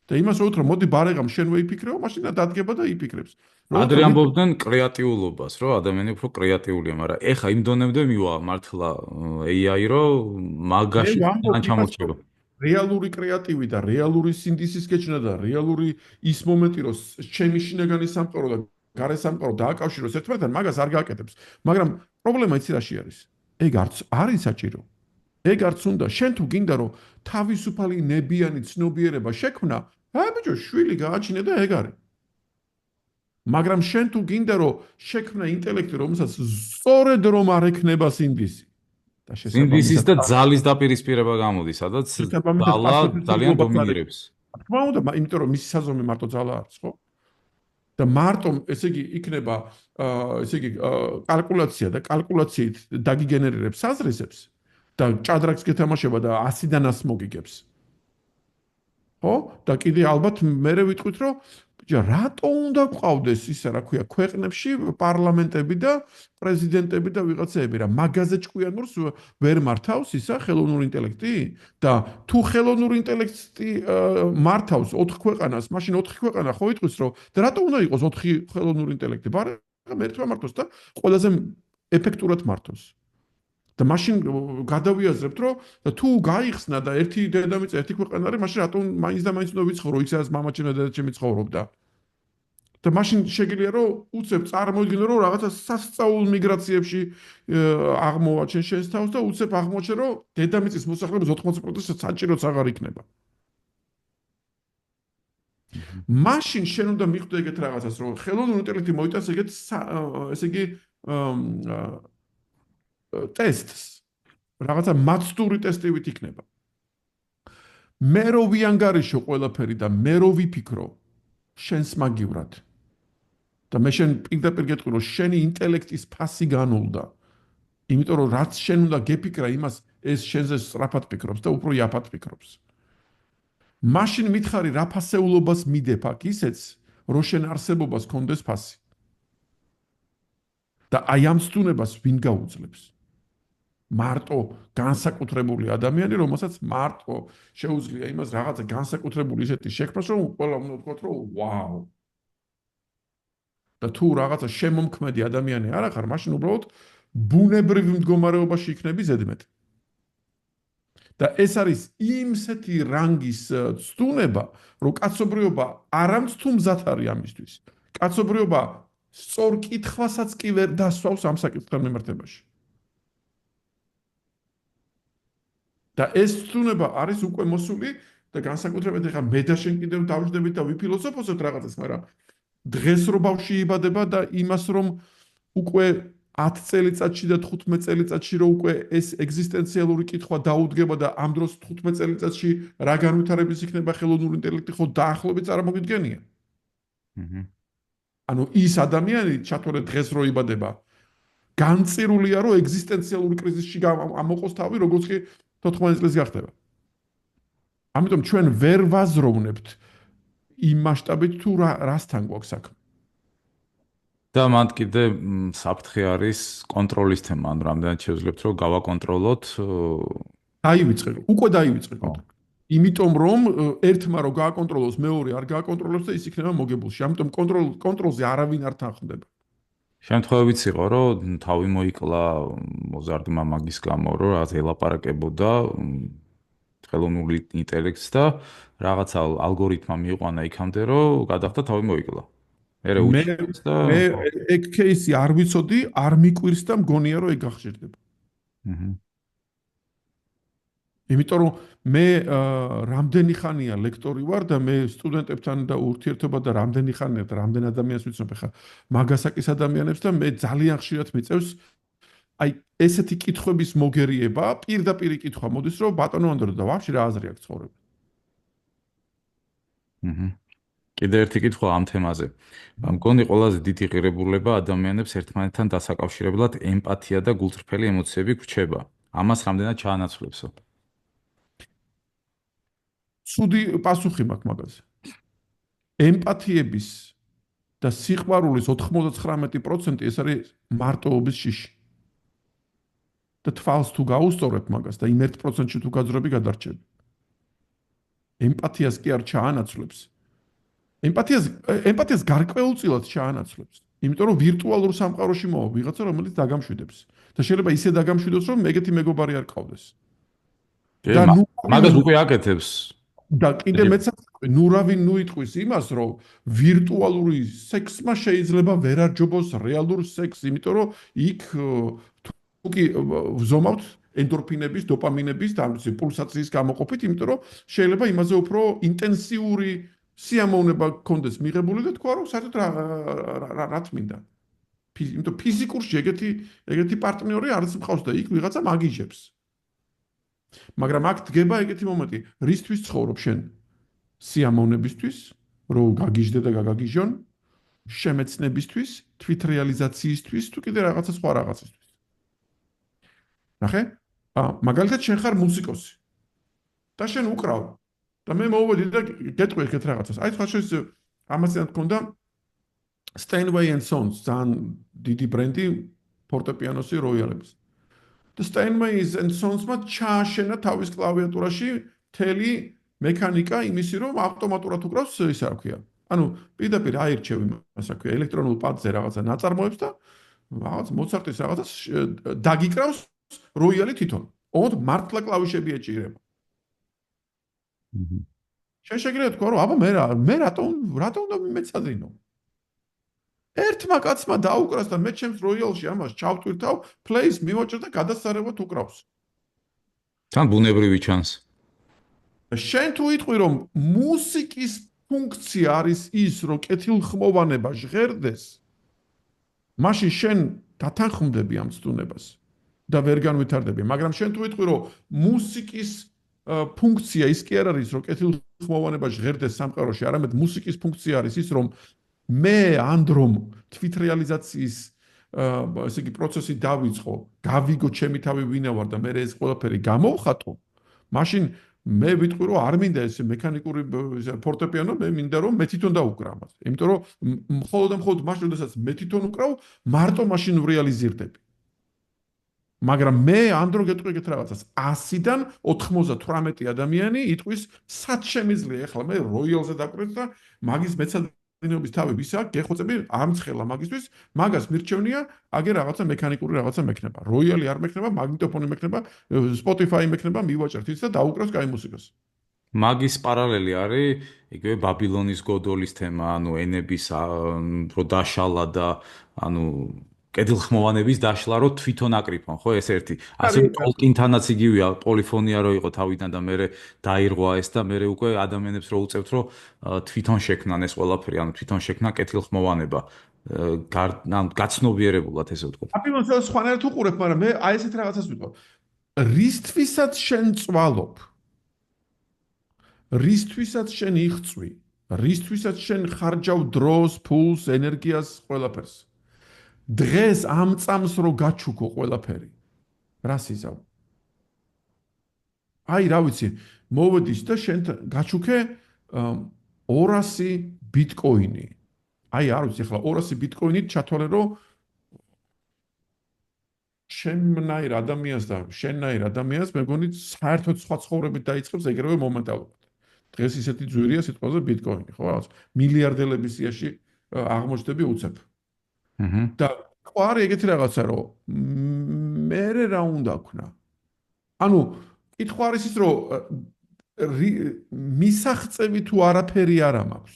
და იმას ვუთხრა, მოდი ბარეგამ შენ ვეიფიქრეო, მაშინ დადგება და იფიქრებს. ადრე ამბობდნენ კრეატიულობას, რომ ადამიანი უფრო კრეატიულია, მაგრამ ეხა იმ დონემდე მივა მართლა AI, რომ მაგაში თან ჩამორჩება. რეალური კრეატივი და რეალური სინდისის გეჩნა და რეალური ის მომენტი, რომ ჩემი შინაგანი სამყარო და გარესამყარო დააკავშიროს ერთმანეთთან, მაგას არ გააკეთებს. მაგრამ პრობლემა იცი რაში არის? ეგ არც არის საჭირო. ეგ არც უნდა. შენ თუ გინდა რომ თავისუფალი ნებიანი ცნობიერება შექმნა, აი ბიჭო, შვილი გააჩინე და ეგ არის. მაგრამ შენ თუ გინდა რომ შექმნა ინტელექტი, რომელსაც სწორედ რომ არ ექნება სინდისი და სინდისის შესაბამისად და ძალის დაპირისპირება გამოდის, სადაც შესაბამისად ძალა ძალიან პასუხისმგებლობაც არის. დომინირებს. თქმა უნდა, იმიტომ რომ მისი საზომი მარტო ძალა არის, ხო? და მარტო ესე იგი იქნება ესე იგი კალკულაცია და კალკულაციით დაგიგენერირებს საზრისებს და ჭადრაკს გეთამაშება და 100-დან 100 მოგიგებს. ხო? და კიდე ალბათ მე ვიტყვით რომ ბიჭო რატო უნდა გყავდეს ისა რა ქვია ქვეყნებში პარლამენტები და პრეზიდენტები და ვიღაცები რა მაგაზე ჭკვიანურს ვერ მართავს ისა ხელოვნური ინტელექტი და თუ ხელოვნური ინტელექტი მართავს 4 ქვეყანას მაშინ 4 ქვეყანა ხო იტყვის რომ და რატო უნდა იყოს 4 ხელოვნური ინტელექტი მაგრამ ერთმა მართოს და ყველაზე ეფექტურად მართოს და მაშინ გადავიაზრებთ რომ თუ გაიხსნა და ერთი დედამიწა ერთი ქვეყანა არის მაშინ რატომ მაინც და მაინც უნდა ვიცხოვრო იქ სადაც მამაჩემ და დედაჩემი ცხოვრობდა და მაშინ შეგიძლია რომ უცებ წარმოიდგინო რომ რაღაცა სასწაულ მიგრაციებში აღმოვაჩენ შენს თავს და უცებ აღმოჩენ რომ დედამიწის მოსახლეობის 80% საჭიროც აღარ იქნება მაშინ შენ უნდა მიხვდე ეგეთ რაღაცას რომ ხელოვნური ინტელექტი მოიტანს ეგეთ ესე იგი ტესტს რაღაცა მაცდური ტესტივით იქნება მე რო ვიანგარიშო ყველაფერი და მე რო ვიფიქრო შენს მაგივრად და მე შენ პირდაპირ გეტყვი რომ შენი ინტელექტის ფასი განულდა იმიტომ რომ რაც შენ უნდა გეფიქრა იმას ეს შენზე სწრაფად ფიქრობს და უფრო იაფად ფიქრობს მაშინ მითხარი რა ფასეულობას მიდებ აქ ისეც რომ შენ არსებობას კონდეს ფასი და აი ამ სტუნებას ვინ გაუძლებს მარტო განსაკუთრებული ადამიანი, რომელსაც მარტო შეუძლია იმას რაღაცა განსაკუთრებული ისეთი შექმნას, რომ ყველა უნდა ვთქვათ, რომ ვაუ. და თუ რაღაცა შემომქმედი ადამიანი არ ახარ, მაშინ უბრალოდ ბუნებრივ მდგომარეობაში იქნები ზედმეტ. და ეს არის იმსეთი რანგის ცდუნება, რომ კაცობრიობა არამც თუ მზად არის ამისთვის. კაცობრიობა სწორ კითხვასაც კი ვერ დასვავს ამ საკითხთან მიმართებაში. და ეს ცდუნება არის უკვე მოსული და განსაკუთრებით ეხლა მე და შენ კიდევ დავждდებით და ვიფილოსოფოსებთ რაღაცას, მაგრამ დღეს რო ბავშვი იბადება და იმას რომ უკვე 10 წელიწადში და 15 წელიწადში რო უკვე ეს ეგზისტენციალური კითხვა დაუდგება და ამ დროს 15 წელიწადში რა განვითარების იქნება ხელოვნური ინტელექტი ხო დაახლოებით წარმოგიდგენია. ანუ ის ადამიანი ჩათვალე დღეს რო იბადება განწირულია რომ ეგზისტენციალური კრიზისში ამოყოს თავი როგორც კი 14 წელს გახდება. ამიტომ ჩვენ ვერ ვაზროვნებთ იმ მასშტაბით თუ რასთან გვაქვს საქმე. და მანდ კიდე საფრთხე არის კონტროლის თემა, ანუ რამდენად შევძლებთ რომ გავაკონტროლოთ. დაივიწყე, უკვე დაივიწყე. იმიტომ რომ ერთმა რო გააკონტროლოს, მეორე არ გააკონტროლებს და ის იქნება მოგებულში. ამიტომ კონტროლზე არავინ არ თანხმდება. შემთხვევებიც იყო, რომ თავი მოიკლა მოზარდმა მაგის გამო, რომ რაღაც ელაპარაკებოდა ხელოვნური ინტელექტს და რაღაცა ალგორითმა მიიყვანა იქამდე, რომ გადახდა თავი მოიკლა. მე ეგ кейსი არ ვიცოდი, არ მიკვირს და მგონია რომ ეგ გახშირდება. იმიტომ რომ მე რამდენი ხანია ლექტორი ვარ და მე სტუდენტებთან და ურთიერთობა და რამდენი ხანია და რამდენ ადამიანს ვიცნობ ხა მაგასაკის ადამიანებს და მე ძალიან ხშირად მიწევს აი ესეთი კითხვების მოგერიება პირდაპირ კითხვა მოდის რომ ბატონო ანდრო და ვაფშე რა აზრი აქვს ცხოვრება. კიდე ერთი კითხვა ამ თემაზე. მგონი ყველაზე დიდი ღირებულება ადამიანებს ერთმანეთთან დასაკავშირებლად ემპათია და გულწრფელი ემოციები გვრჩება. ამას რამდენად ჩაანაცვლებსო? ცუდი პასუხი მაქვს მაგაზე. ემპათიების და სიყვარულის 99% ეს არის მარტოობის შიში. და თვალს თუ გაუსწორებ მაგას და იმ 1%-ში თუ გაძრები გადარჩები. ემპათიას კი არ ჩაანაცვლებს. ემპათიას გარკვეულწილად ჩაანაცვლებს. იმიტომ რომ ვირტუალურ სამყაროში მოვა ვიღაცა რომელიც დაგამშვიდებს. და შეიძლება ისე დაგამშვიდოს რომ ეგეთი მეგობარი არ ყავდეს. და მაგას უკვე აკეთებს. და კიდე მეც ნურავინ ნუიტყვის იმას, რომ ვირტუალური სექსმა შეიძლება ვერ არჯობოს რეალურ სექსს, იმიტომ რომ იქ თუ კი ვზომავთ ენდორფინების, დოპამინების და პულსაციის გამოყოფით, იმიტომ რომ შეიძლება იმაზე უფრო ინტენსიური სიამოვნება გქონდეს მიღებული და თქვა რომ საერთოდ რა თმინდა. იმიტომ ფიზიკურში ეგეთი პარტნიორი არც მყავს და იქ ვიღაცა მაგიჟებს. მაგრამ აქ დგება ეგეთი მომენტი, რისთვის ცხოვრობ შენ? სიამოვნებისთვის, რომ გაგიჟდე და გაგაგიჟონ, შემეცნებისთვის, თვითრეალიზაციისთვის, თუ კიდე რაღაცა სხვა რაღაცისთვის. ნახე? მაგალითად შენ ხარ მუსიკოსი. და შენ უკრავ. და მე მოვედი და გეტყვი ეგეთ რაღაცას. აი სხვა შეს ამასთან თქონდა Steinway and Sons, ძალიან დიდი ბრენდი ფორტეპიანოსი როიალების. და Steinway and Sons-მა ჩააშენა თავის კლავიატურაში მთელი მექანიკა იმისი, რომ ავტომატურად უკრავს ისა რა ქვია. ანუ პირდაპირ აირჩევი მას რა ქვია, ელექტრონულ პადზე რაღაცა ნაწარმოებს და რაღაც მოცარტის რაღაცას დაგიკრავს როიალი თვითონ. ოღონდ მართლა კლავიშები ეჭირება. შენ შეგიძლია თქვა, რომ აბა მე რატომ უნდა მეცადინო? ერთმა კაცმა დაუკრას და მე ჩემს როიალში ამას ჩავტვირთავ, plays მივაჭრ და გადასარევად უკრავს. თან ბუნებრივი ჩანს. შენ თუ იტყვი რომ მუსიკის ფუნქცია არის ის, რომ კეთილხმოვანება ჟღერდეს, მაშინ შენ დათანხმდები ამ ცდუნებას და ვერ განვითარდები, მაგრამ შენ თუ იტყვი რომ მუსიკის ფუნქცია ის კი არ არის, რომ კეთილხმოვანება ჟღერდეს სამყაროში, არამედ მუსიკის ფუნქცია არის ის, რომ მე ანდრომ თვითრეალიზაციის ესე იგი პროცესი დავიწყო, გავიგო ჩემი თავი ვინა ვარ და მე ეს ყველაფერი გამოვხატო, მაშინ მე ვიტყვი რომ არ მინდა ეს მექანიკური ფორტეპიანო, მე მინდა რომ მე თვითონ დავუკრა ამას. იმიტომ რომ მხოლოდ მაშინ როდესაც მე თვითონ უკრავ, მარტო მაშინ ვრეალიზირდები. მაგრამ მე ანდრო გეტყვი ეგეთ რაღაცას 100-დან 98 ადამიანი იტყვის სად შემიძლია ახლა მე როიალზე დაკვრეთ და მაგის მეცადინეობის თავი ვისა გეხოცები ამცხელა მაგისთვის მაგას მირჩევნია აგე რაღაცა მექანიკური რაღაცა მექნება როიალი არ მექნება მაგნიტოფონი მექნება Spotify მექნება მივაჭრეთ ის და დაუკრავს კაი მუსიკას მაგის პარალელი არის იგივე ბაბილონის გოდოლის თემა ანუ ენების რო დაშალა და ანუ კეთილხმოვანების დაშლა რო თვითონ აკრიფონ ხო ეს ერთი ასე ტოლკინთანაც იგივეა პოლიფონია რო იყო თავიდან და მე დაირღვა ეს და მე უკვე ადამიანებს რო უწევთ რომ თვითონ შექმნან ეს ყველაფერი ანუ თვითონ შექმნა კეთილხმოვანება ან გაცნობიერებულად ესე ვთქვათ ბაბილონს სხვანაირად უყურებ მაგრამ მე აი ესეთ რაღაცას ვიტყვი რისთვისაც შენ წვალობ რისთვისაც შენ იღწვი რისთვისაც შენ ხარჯავ დროს ფულს ენერგიას ყველაფერს დღეს ამ წამს რო გაჩუქო ყველაფერი რას იზავ აი რა ვიცი მოვედის და შენ გაჩუქე 200 ბიტკოინი აი არ ვიცი ახლა 200 ბიტკოინით ჩათვალე რომ შენნაირ ადამიანს და შენნაირ ადამიანს მე მგონი საერთოდ სხვა ცხოვრებით დაიწყებს ეგრევე მომენტალურად დღეს ისეთი ძვირია სიტყვაზე ბიტკოინი ხო რაღაც მილიარდელების სიაში აღმოჩნდები უცებ და ყარი ეგეთი რაღაცა რომ მე რა უნდა ქნა ანუ კითხვა არის ის რომ მისაღწევი თუ არაფერი არ მაქვს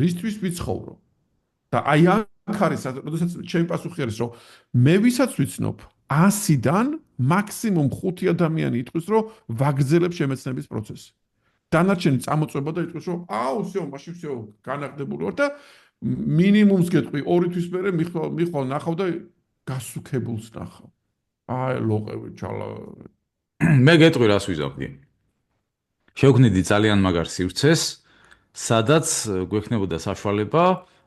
რისთვის ვიცხოვრო და აი აქ არის როდესაც ჩემი პასუხი არის რომ მე ვისაც ვიცნობ 100-დან მაქსიმუმ 5 ადამიანი იტყვის რომ ვაგრძელებ შემეცნების პროცესს დანარჩენი წამოწება და იტყვის რომ აუ всё მაშინ всё განაღებული ვარ და მინიმუმს გეტყვი 2 თვის მერე მიხვალ ნახავ და გასუქებულს ნახავ. აი ლოყევი ჩალა. მე გეტყვი რას ვიზავდი. შევქმნიდი ძალიან მაგარ სივრცეს, სადაც გვექნებოდა საშუალება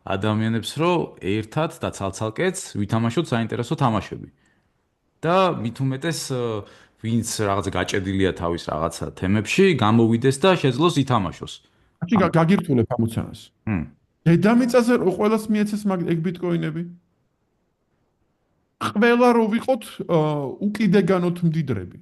ადამიანებს რომ ერთად და ცალ-ცალკეც ვითამაშოთ საინტერესო თამაშები. და მით უმეტეს ვინც რაღაც გაჭედილია თავის რაღაცა თემებში, გამოვიდეს და შეძლოს ითამაშოს. აკი გაგირთულებ ამოცანას. დედამიწაზე ყველას მიეცეს ეგ ბიტკოინები. ყველა რო ვიყოთ უკიდეგანოთ მდიდრები.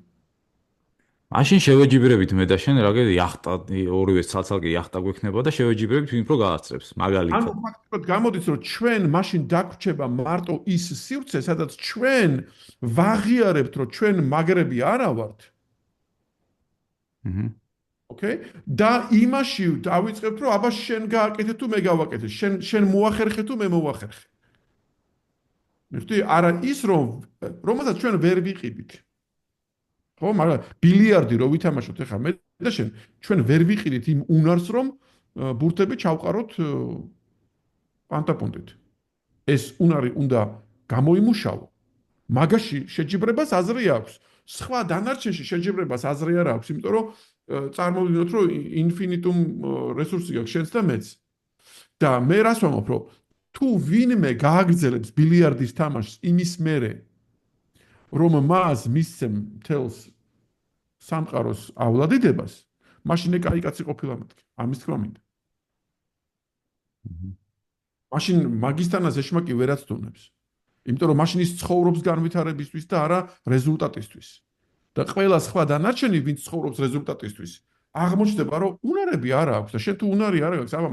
მაშინ შევეჯიბრებით მე და შენ რაღაც იახტა ორივე ცალ-ცალკე იახტა გვექნება და შევეჯიბრებით ვინ რო გააცრებს მაგალითად. ანუ ფაქტობრივად გამოდის რომ ჩვენ მაშინ დაგვრჩება მარტო ის სივრცე, სადაც ჩვენ ვაღიარებთ რომ ჩვენ მაგრები არა ვართ. ოკეი? და იმაში დავიწყებთ, რომ აბა შენ გააკეთე თუ მე გავაკეთე, შენ მოახერხე თუ მე მოვახერხე. მიხდი, არა ის რომელსაც ჩვენ ვერ ვიყიდით. ხო, მაგრამ ბილიარდი რო ვითამაშოთ ახლა მე და შენ, ჩვენ ვერ ვიყიდით იმ უნარს, რომ ბურთები ჩავყაროთ პანტაპონტით. ეს უნარი უნდა გამოიმუშავო. მაგაში შეჯიბრებას აზრი აქვს. სხვა დანარჩენში შეჯიბრებას აზრი არ აქვს, იმიტომ რომ წარმოვიდგინოთ, რომ ინფინიტუმ რესურსი გაქვს შენს და მეც. და მე რას ვამბობ, რომ თუ ვინმე გააგრძელებს ბილიარდის თამაშს იმის მერე, რომ მას მისცემ თელს სამყაროსავლადიდებას, მაშინ ეკაი კაცი ყოფილა მეთქი. ამის თქმა მინდა. მაშინ მაგისტანას ეშმაკი ვერაც დონებს. იმიტომ რომ მაშინ ის ცხოვრობს განვითარებისთვის და არა რეზულტატისთვის. და ყველა სხვა დანარჩენი, ვინც ცხოვრობს რეზულტატისთვის, აღმოჩნდება, რომ უნარები არ აქვს და შენ თუ უნარი არ აქვს, აბა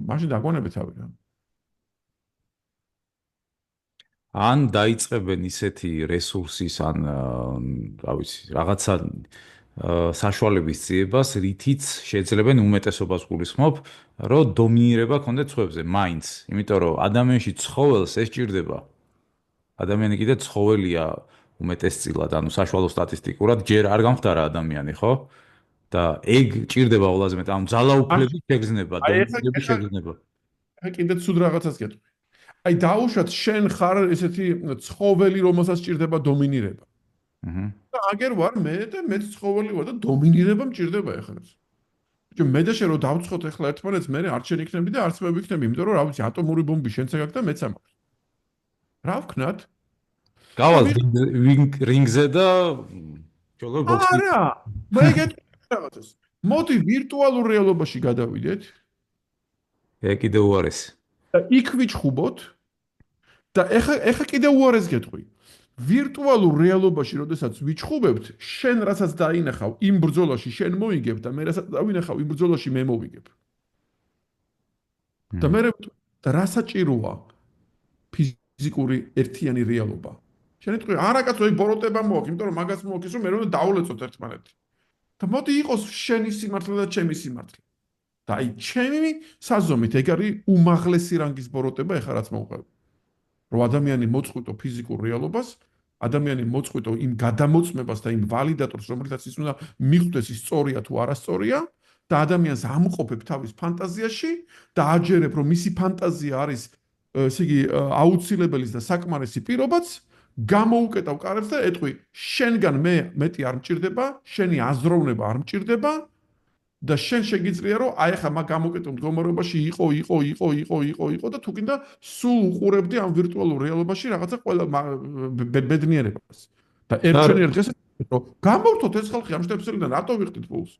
მაშინ დაგვანებე თავი რა. ან დაიწყებენ ისეთი რესურსის ან რა ვიცი, რაღაცა საშუალების ძიებას, რითიც შეძლებენ უმეტესობას გულისხმობ, რომ დომინირება კონდეთ ცხოველზე, მაინც, იმიტომ რომ ადამიანში ცხოველს ეს ჭირდება. ადამიანი კიდე ცხოველია უმეტესწილად, ანუ საშუალო სტატისტიკურად ჯერ არ გამხდარა ადამიანი, ხო? და ეგ ჭირდება ყველაზე მეტად, ანუ ძალაუფლების შეგრძნება, აი დომინირების შეგრძნება. ეხა კიდე ცუდ რაღაცას გეტყვი. აი დაუშვათ შენ ხარ ესეთი ცხოველი, რომელსაც ჭირდება დომინირება. აჰა. და აგერ ვარ მე და მეც ცხოველი ვარ და დომინირება მჭირდება ეხლა. ბიჭო მე და შენ რომ დავცხოთ ეხლა ერთმანეთს, მე არც შენ იქნები და არც მე ვიქნები, იმიტომ რომ რა ვიცი, ატომური ბომბი შენც აქვს და მეც ამაქვს. რა ვქნათ? გავალ რინგზე და ჩოლო ბოქსი. არა, მე გეტყვი რაღაცას. მოდი ვირტუალურ რეალობაში გადავიდეთ ეგ კიდე უარესი. და იქ ვიჩხუბოთ და ეხა კიდე უარეს გეტყვი. ვირტუალურ რეალობაში, როდესაც ვიჩხუბებთ, შენ რასაც დაინახავ იმ ბრძოლაში, შენ მოიგებ და მე რასაც დავინახავ იმ ბრძოლაში მე მოვიგებ. და მე და რა საჭიროა ფიზიკური ერთიანი რეალობა? შენ იტყვი, არა კაცო, აი ბოროტება მოაქვს, იმიტომ რომ მაგას მოაქვს, რომ მე რომ დაულეწოთ ერთმანეთი. და მოდი იყოს შენი სიმართლე და ჩემი სიმართლე. და აი ჩემი საზომით ეგ არის უმაღლესი რანგის ბოროტება ეხლა რაც მოვყევ. რომ ადამიანი მოწყვიტო ფიზიკურ რეალობას, ადამიანი მოწყვიტო იმ გადამოწმებას და იმ ვალიდატორს, რომელსაც ის უნდა მიხვდეს ის სწორია თუ არასწორია და ადამიანს ამყოფებ თავის ფანტაზიაში და აჯერებ, რომ მისი ფანტაზია არის ესე იგი აუცილებელის და საკმარისი პირობაც, გამოუკეტავ კარებს და ეტყვი, შენგან მე მეტი არ მჭირდება, შენი აზროვნება არ მჭირდება და შენ შეგიძლია რომ აი ხა მაგ გამოკეტილ მდგომარეობაში იყო და თუ კიდე სულ უყურებდი ამ ვირტუალურ რეალობაში რაღაცა ყველა ბედნიერებას და ერთშენი ერთ დღეს რომ გამოვთოთ ეს ხალხი ამ შტებსელიდან რატო ვიხდით ფულს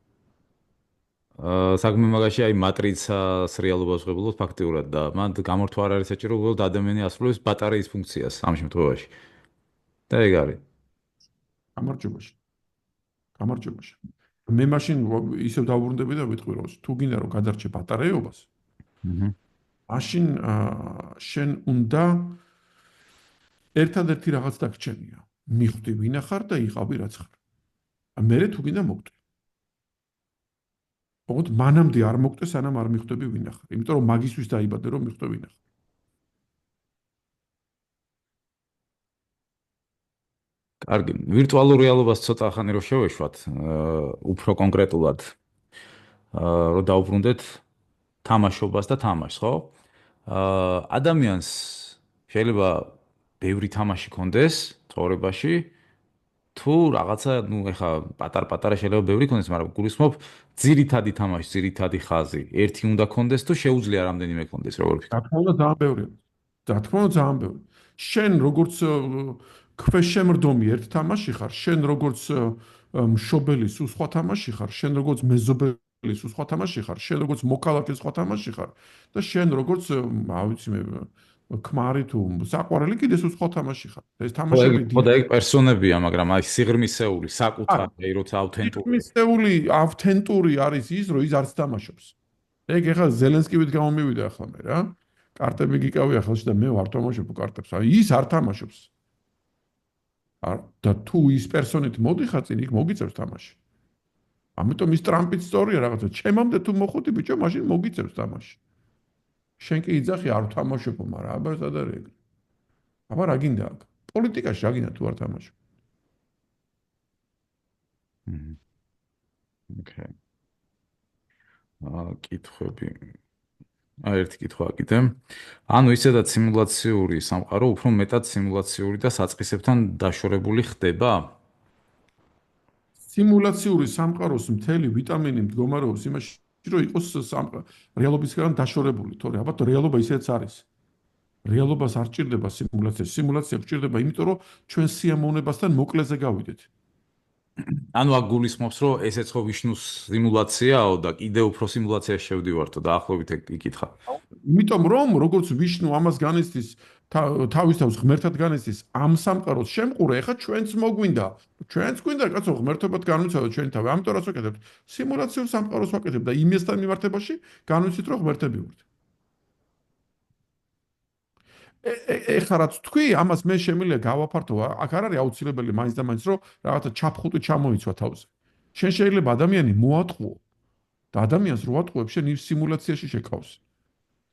საქმე მაგაში აი მატრიცას რეალობას ვღებულობთ ფაქტიურად და მან გამორთვა არ არის საჭირო უბრალოდ ადამიანი ასრულებს ბატარეის ფუნქციას ამ შემთხვევაში და ეგ არის გამარჯვებაში მე მაშინ ისევ დავუბრუნდები და ვიტყვი რომ თუ გინდა რომ გადარჩე ბატარეობას მაშინ შენ უნდა ერთადერთი რაღაც დაგჭენია მიხვდი ვინახარ და იყავი რაც ხარ მერე თუ გინდა მოვტვი ოღონდ მანამდე არ მოვტვე სანამ არ მიხვდები ვინახარ იმიტომ რომ მაგისთვის დაიბადე რომ მიხვდე ვინახარ კარგი, ვირტუალურ რეალობას ცოტა ხანი რომ შევეშვათ, უფრო კონკრეტულად რომ დავუბრუნდეთ თამაშობას და თამაშს, ხო? ადამიანს შეიძლება ბევრი თამაში კონდეს ცხოვრებაში, თუ რაღაცა, ნუ ეხა პატარ-პატარა შეიძლება ბევრი კონდეს, მაგრამ გულისხმობ ძირითადი თამაში, ძირითადი ხაზი, ერთი უნდა კონდეს თუ შეუძლია რამდენიმე კონდეს, როგორ რა ფიქრობ? თქმა უნდა ძალიან ბევრია. რა თქმა უნდა ძალიან ბევრი. შენ როგორც ქვეშემრდომი ერთ თამაში ხარ, შენ როგორც მშობელი სულ სხვა თამაში ხარ, შენ როგორც მეზობელი სულ სხვა თამაში ხარ, შენ როგორც მოქალაქე სხვა თამაში ხარ და შენ როგორც, ავიცი მე, ქმარი თუ საყვარელი კიდე სულ სხვა თამაში ხარ. ეს თამაშები ხო და ეგ პერსონებია, მაგრამ აი სიღრმისეული, საკუთარი, როცა ავთენტური. სიღრმისეული, ავთენტური არის ის, რომ ის არც თამაშობს. ეგ ეხლა ზელენსკივით გამომივიდა ახლა მე რა. კარტები გიკავი ახალში და მე ვარ თამაშობ კარტებს. აი ის არ თამაშობს. და თუ ის პერსონით მოდიხარ წინ იქ მოგიწევს თამაში. ამიტომ ის ტრამპიც სწორია რაღაცა. ჩემამდე თუ მოხვდი ბიჭო, მაშინ მოგიწევს თამაში. შენ კი იძახი არ თამაშობო, მაგრამ აბა სადა რეგლი. აბა რა გინდა აქ? პოლიტიკაში რა გინდა თუ არ თამაშობ? მჰმ. ოკეი. კითხვები. ერთი კითხვა კიდე. ანუ ისედაც სიმულაციური სამყარო უფრო მეტად სიმულაციური და საწყისებთან დაშორებული ხდება? სიმულაციური სამყაროს მთელი ვიტამინი მდგომარეობს იმაში, რომ იყოს რეალობისგან დაშორებული, თორე აბა რეალობა ისეც არის. რეალობას არ ჭირდება სიმულაცია. სიმულაცია გჭირდება, იმიტომ რომ ჩვენ სიამოვნებასთან მოკლეზე გავიდეთ. ანუ აქ გულისხმობს, რომ ესეც ხო ვიშნუს სიმულაციაო და კიდე უფრო სიმულაციაში შევდივართო და ახლობით იკითხა. იმიტომ რომ როგორც ვიშნუ ამას განიცდის თავის თავს ღმერთად განიცდის ამ სამყაროს შემყურე, ეხა ჩვენც მოგვინდა. ჩვენც გვინდა კაცო ღმერთობად განვიცადოთ ჩვენი თავი. ამიტომ რაც ვაკეთებთ, სიმულაციურ სამყაროს ვაკეთებთ და იმასთან მიმართებაში განვიცით რომ ღმერთები ვართ. ეხლა რაც თქვი, ამას მე შემიძლია გავაფართო, აქ არ არის აუცილებელი მაინც და მაინც რომ რაღაცა ჩაფხუტი ჩამოიცვა თავზე. შენ შეიძლება ადამიანი მოატყუო და ადამიანს რო ატყუებ, შენ იმ სიმულაციაში შეკავს.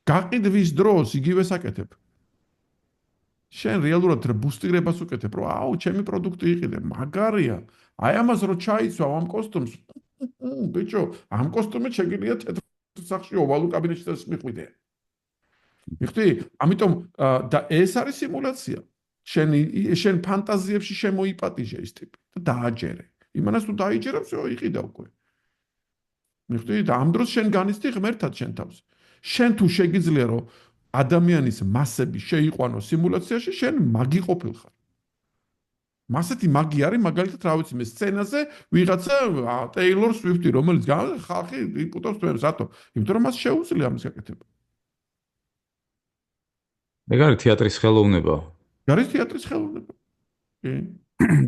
გაყიდვის დროს იგივეს აკეთებ. შენ რეალურად ბუსტირებას უკეთებ, რომ აუ, ჩემი პროდუქტი იყიდე, მაგარია. აი ამას რო ჩაიცვავ ამ კოსტუმს, ბიჭო, ამ კოსტუმით შეგიძლია თეთრ სახში ოვალურ კაბინეტში წეს მიხვიდე. მიხდი? ამიტომ და ეს არის სიმულაცია. შენ ფანტაზიებში შემოიპატიჟე ის ტიპი და დააჯერე. იმანას თუ დაიჯერებს, იყიდა უკვე. მიხდი? და ამ დროს შენ განიცდი ღმერთად შენ თავს. შენ თუ შეგიძლია რომ ადამიანის მასები შეიყვანო სიმულაციაში, შენ მაგი ყოფილხარ. მასეთი მაგი არის, მაგალითად, რა ვიცი, მე სცენაზე ვიღაცა ტეილორ სვიფტი, რომელიც ხალხი იპუტავს თემს, რატო? იმიტომ რომ მას შეუძლია ამის გაკეთება. ეგ არის თეატრის ხელოვნება. არის თეატრის ხელოვნება. კი.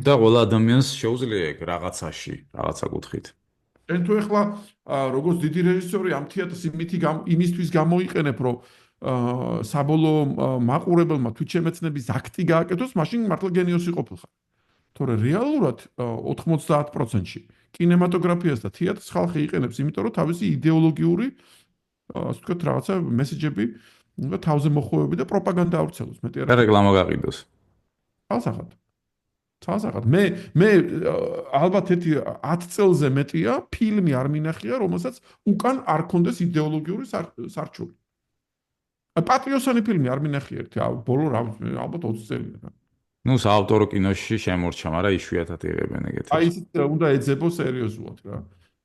და ყველა ადამიანს შეუძლია ეგ რაღაცაში, რაღაცა კუთხით. შენ თუ ეხლა როგორც დიდი რეჟისორი ამ თეატრს იმისთვის გამოიყენებ, რომ საბოლოო მაყურებელმა თვითშემეცნების აქტი გააკეთოს, მაშინ მართლა გენიოსი ყოფილხარ. თორე რეალურად 90%-ში კინემატოგრაფიას და თეატრს ხალხი იყენებს, იმიტომ რომ თავისი იდეოლოგიური, ასე ვთქვათ, რაღაცა მესეჯები და თავზე მოხვევები და პროპაგანდა ავრცელოს. მეტი და რეკლამა გაყიდოს. თალსახად. თალსახად. მე ალბათ ერთი 10 წელზე მეტია ფილმი არ მინახია, რომელსაც უკან არ ქონდეს იდეოლოგიური სარჩული. პატრიოტული ფილმი არ მინახია ერთი, ბოლო ალბათ 20 წელია. ნუ საავტორო კინოში შემორჩა, მაგრამ იშვიათად იღებენ ეგეთებს. აი ისიც უნდა ეძებო სერიოზულად რა.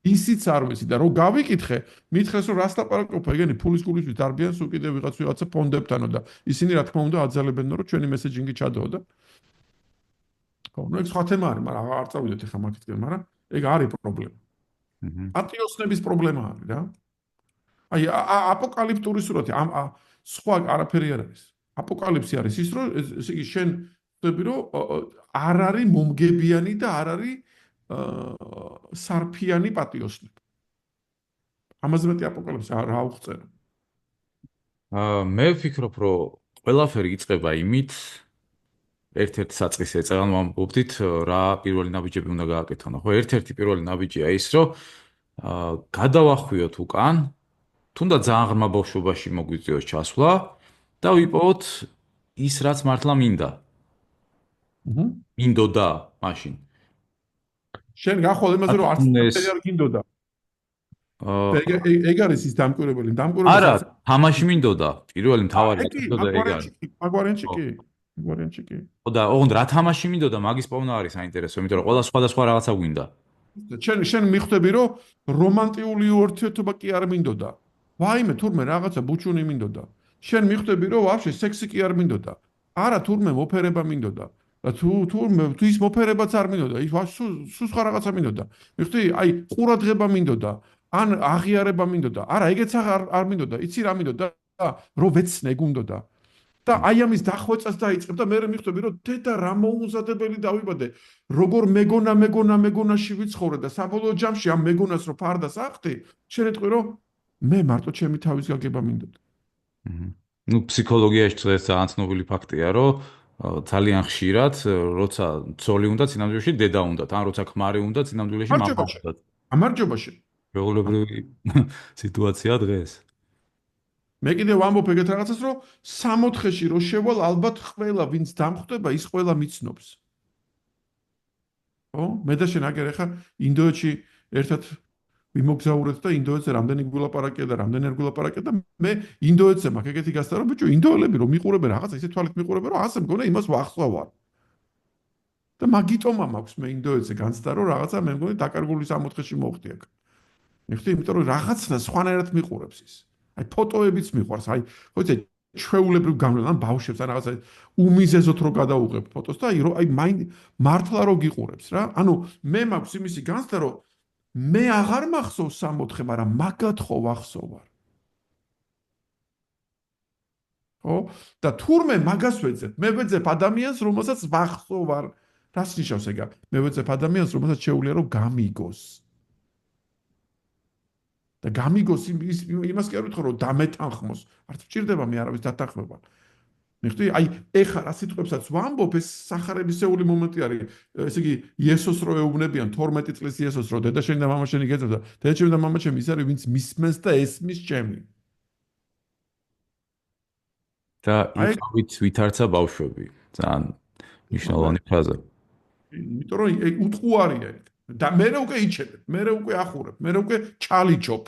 ისიც არ ვიცი და რო გავიკითხე, მითხრეს რომ რას ლაპარაკობ, ეგენი ფულის გულისთვის დარბიან სულ კიდე ვიღაცა ფონდებთანო და ისინი რა თქმა უნდა აძალებენ რომ ჩვენი მესეჯინგი ჩადოო და ხო, ნუ ეგ სხვა თემა არის, მაგრამ არ წავიდეთ ახლა მაგითკენ, მაგრამ ეგ არის პრობლემა. პატრიოტების პრობლემა არის რა. აი აპოკალიფტური სურათი, სხვა არაფერი არ არის. აპოკალიფსი არის ის, რომ ესე იგი შენ ხვდები, რომ არ არის მომგებიანი და არ არის სარფიანი პატიოსნები. ამაზე მეტი აპოკალიფსი რა უღწერა. მე ვფიქრობ, რომ ყველაფერი იწყება იმით, ერთ-ერთი საწყისი ეწევან ვამბობდით, რა პირველი ნაბიჯები უნდა გააკეთონ. ხო, ერთ-ერთი პირველი ნაბიჯია ის, რომ გადავახვიოთ უკან, თუნდაც ძალიან ღრმა ბავშვობაში მოგვიწევს ჩასვლა და ვიპოვოთ ის, რაც მართლა მინდა. მინდოდა მაშინ. შენ გახვალ იმაზე, რომ არც ფერი არ გინდოდა. ეგ არის ის დამკვირვებელი. არა, თამაში მინდოდა. პირველი მთავარი მინდოდა ეგ არის. მაგ ვარიანტში კი. ხო და ოღონდ რა თამაში მინდოდა, მაგის პოვნა არის საინტერესო, იმიტომ რომ ყველა სხვადასხვა რაღაცა გვინდა. შენ მიხვდები, რომ რომანტიული ურთიერთობა კი არ მინდოდა. ვაიმე, თურმე რაღაცა ბუჩუნი მინდოდა. შენ მიხვდები, რომ ვაფშე სექსი კი არ მინდოდა. არა, თურმე მოფერება მინდოდა. და თუ ის მოფერებაც არ მინდოდა, ის სულ სხვა რაღაცა მინდოდა. მიხვდი, აი ყურადღება მინდოდა, ან აღიარება მინდოდა. არა, ეგეც არ მინდოდა. იცი რა მინდოდა? რომ ვეცნე გუნდოდა. და აი ამის დახვეწას დაიწყებ და მე მიხვდები, რომ დედა რა მოუმზადებელი დავიბადე, როგორ მეგონაში ვიცხოვრე და საბოლოო ჯამში ამ მეგონას რო ფარდას ახტი, შენ ეტყვი, რომ მე მარტო ჩემი თავის გაგება მინდოდა. ნუ ფსიქოლოგიაში დღეს ძალიან ცნობილი ფაქტია, რომ ძალიან ხშირად, როცა ცოლი უნდა, წინამძღოლში დედა უნდა, ან როცა ქმარი უნდა, წინამძღოლში მამა უნდა. გამარჯობა შენ. შეულებრივი სიტუაცია დღეს. მე კიდევ ვამბობ ეგეთ რაღაცას, რომ 64-ში რო შევალ, ალბათ ყველა ვინც დამხვდება, ის ყველა მიცნობს. ხო? მე და შენ აგერ ახლა ინდოეთში ერთად ვიმოგზაურეთ და ინდოეთზე რამდენი გულაპარაკია და რამდენი არ გულაპარაკია და მე ინდოეთზე მაქვს ეგეთი გასტარო, ბიჭო, ინდოელები რომ მიყურებენ რაღაცა, ისე თვალით მიყურებენ, რომ ასე მგონია იმას ვახსოვარ. და მაგიტომა მაქვს მე ინდოეთზე განცდა, რომ რაღაცა მე მგონი დაკარგული 64-ში მოხდი აქ. მიხდი, იმიტომ რომ რაღაცა სხვანაირად მიყურებს ის. აი ფოტოებიც მიყვარს, აი ხო იცი ჩვეულებრივ გამლან ან ბავშვებს ან რაღაცა უმიზეზოთ რო გადაუღებ ფოტოს და აი მართლა რო გიყურებს რა. ანუ მე მაქვს იმისი განცდა, რომ მე აღარ მახსოვს 64, მაგრამ მაგათ ხო ვახსოვარ. ხო? და თურმე მაგას ვეძებ. მე ვეძებ ადამიანს, რომელსაც ვახსოვარ. რას ნიშნავს ეგა? მე ვეძებ ადამიანს, რომელსაც შეუძლია რომ გამიგოს. და გამიგოს იმას კი არ ვიტყვი, რომ დამეთანხმოს. არც მჭირდება მე არავის დათანხმება. მიხდი, აი ეხა რა სიტყვებსაც ვამბობ, ეს სახარებისეული მომენტი არის. ესე იგი, იესოს რო ეუბნებიან 12 წლის იესოს რო დედაშენი და მამაშენი გეძებდა, დედაჩემი და მამაჩემი ის არის, ვინც მისმენს და ესმის ჩემი. და აი, იყავით ვითარცა ბავშვები. ძალიან მნიშვნელოვანი ფრაზა. იმიტომ რომ უტყუარია ეგ. და მე უკვე იჩენებ, მე უკვე ახურებ, მე უკვე ჩალიჩობ.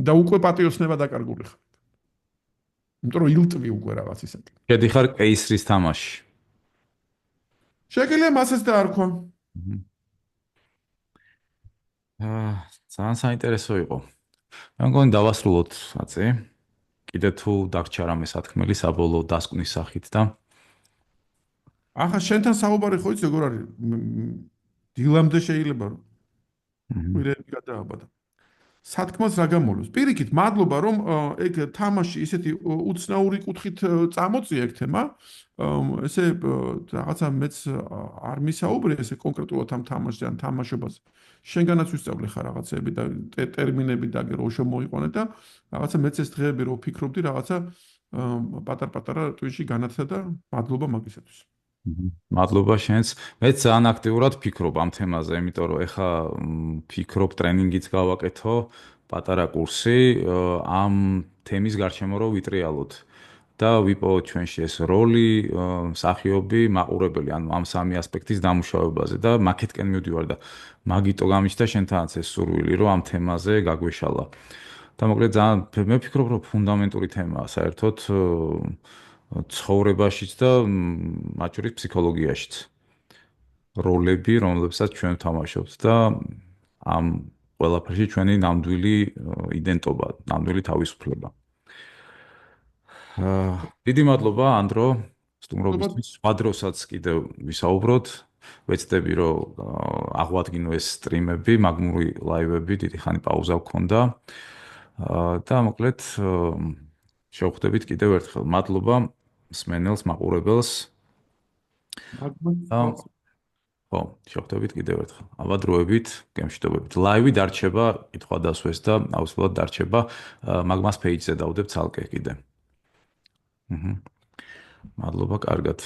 და უკვე პატიოსნება დაკარგული ხარ. იმიტომ რომ ილტვი უკვე რაღაც ისეთი. შედიხარ კეისრის თამაში. შეგიძლია მასეც დაარქვა. ძალიან საინტერესო იყო. მე მგონი დავასრულოთ აწი. კიდე თუ დაგჭა რამე სათქმელი საბოლოო დასკვნის სახით და ახლა შენთან საუბარი ხო იცი როგორ არის? დილამდე შეიძლება რომ კვირები გადააბადა. სათქმელს რა გამოლოს? პირიქით, მადლობა რომ ეგ თამაში ისეთი უცნაური კუთხით წამოწია ეგ თემა. ესე რაღაცა მეც არ მისაუბრე ესე კონკრეტულად ამ თამაშზე ან თამაშობაზე. შენგანაც ვისწავლე ხარ რაღაცები და ტერმინები და რო შემოიყვანე და რაღაცა მეც ეს დღეები რო ვფიქრობდი რაღაცა პატარ-პატარა ტვინში განაცხადა და მადლობა მაგისათვის. მადლობა შენს. მე ძალიან აქტიურად ვფიქრობ ამ თემაზე, იმიტომ რომ ეხა ვფიქრობ ტრენინგიც გავაკეთო, პატარა კურსი ამ თემის გარშემო რო ვიტრიალოთ და ვიპოვოთ ჩვენში ეს როლი, მსახიობი, მაყურებელი, ანუ ამ სამი ასპექტის დამუშავებაზე და მაკეთკენ მივდივარ და მაგიტო გამიჩნდა შენთანაც ეს სურვილი, რომ ამ თემაზე გაგვეშალა. და მოკლედ ძალიან მე ვფიქრობ, რომ ფუნდამენტური თემაა საერთოდ ცხოვრებაშიც და მათ შორის ფსიქოლოგიაშიც. როლები, რომლებსაც ჩვენ ვთამაშობთ და ამ ყველაფერში ჩვენი ნამდვილი იდენტობა, ნამდვილი თავისუფლება. დიდი მადლობა ანდრო სტუმრობისთვის. სხვა დროსაც კიდევ ვისაუბროთ. ვეცდები რომ აღვადგინო ეს სტრიმები, მაგმური ლაივები, დიდი ხანი პაუზა გქონდა. და მოკლედ შევხვდებით კიდევ ერთხელ. მადლობა მსმენელს, მაყურებელს. ხო, შევხვდებით კიდევ ერთხელ. აბადროებით, გემშვიდობებით. ლაივი დარჩება, კითხვა დასვეს და აუცილებლად დარჩება მაგმას პეიჯზე დავდებ ცალკე კიდე. მადლობა, კარგად.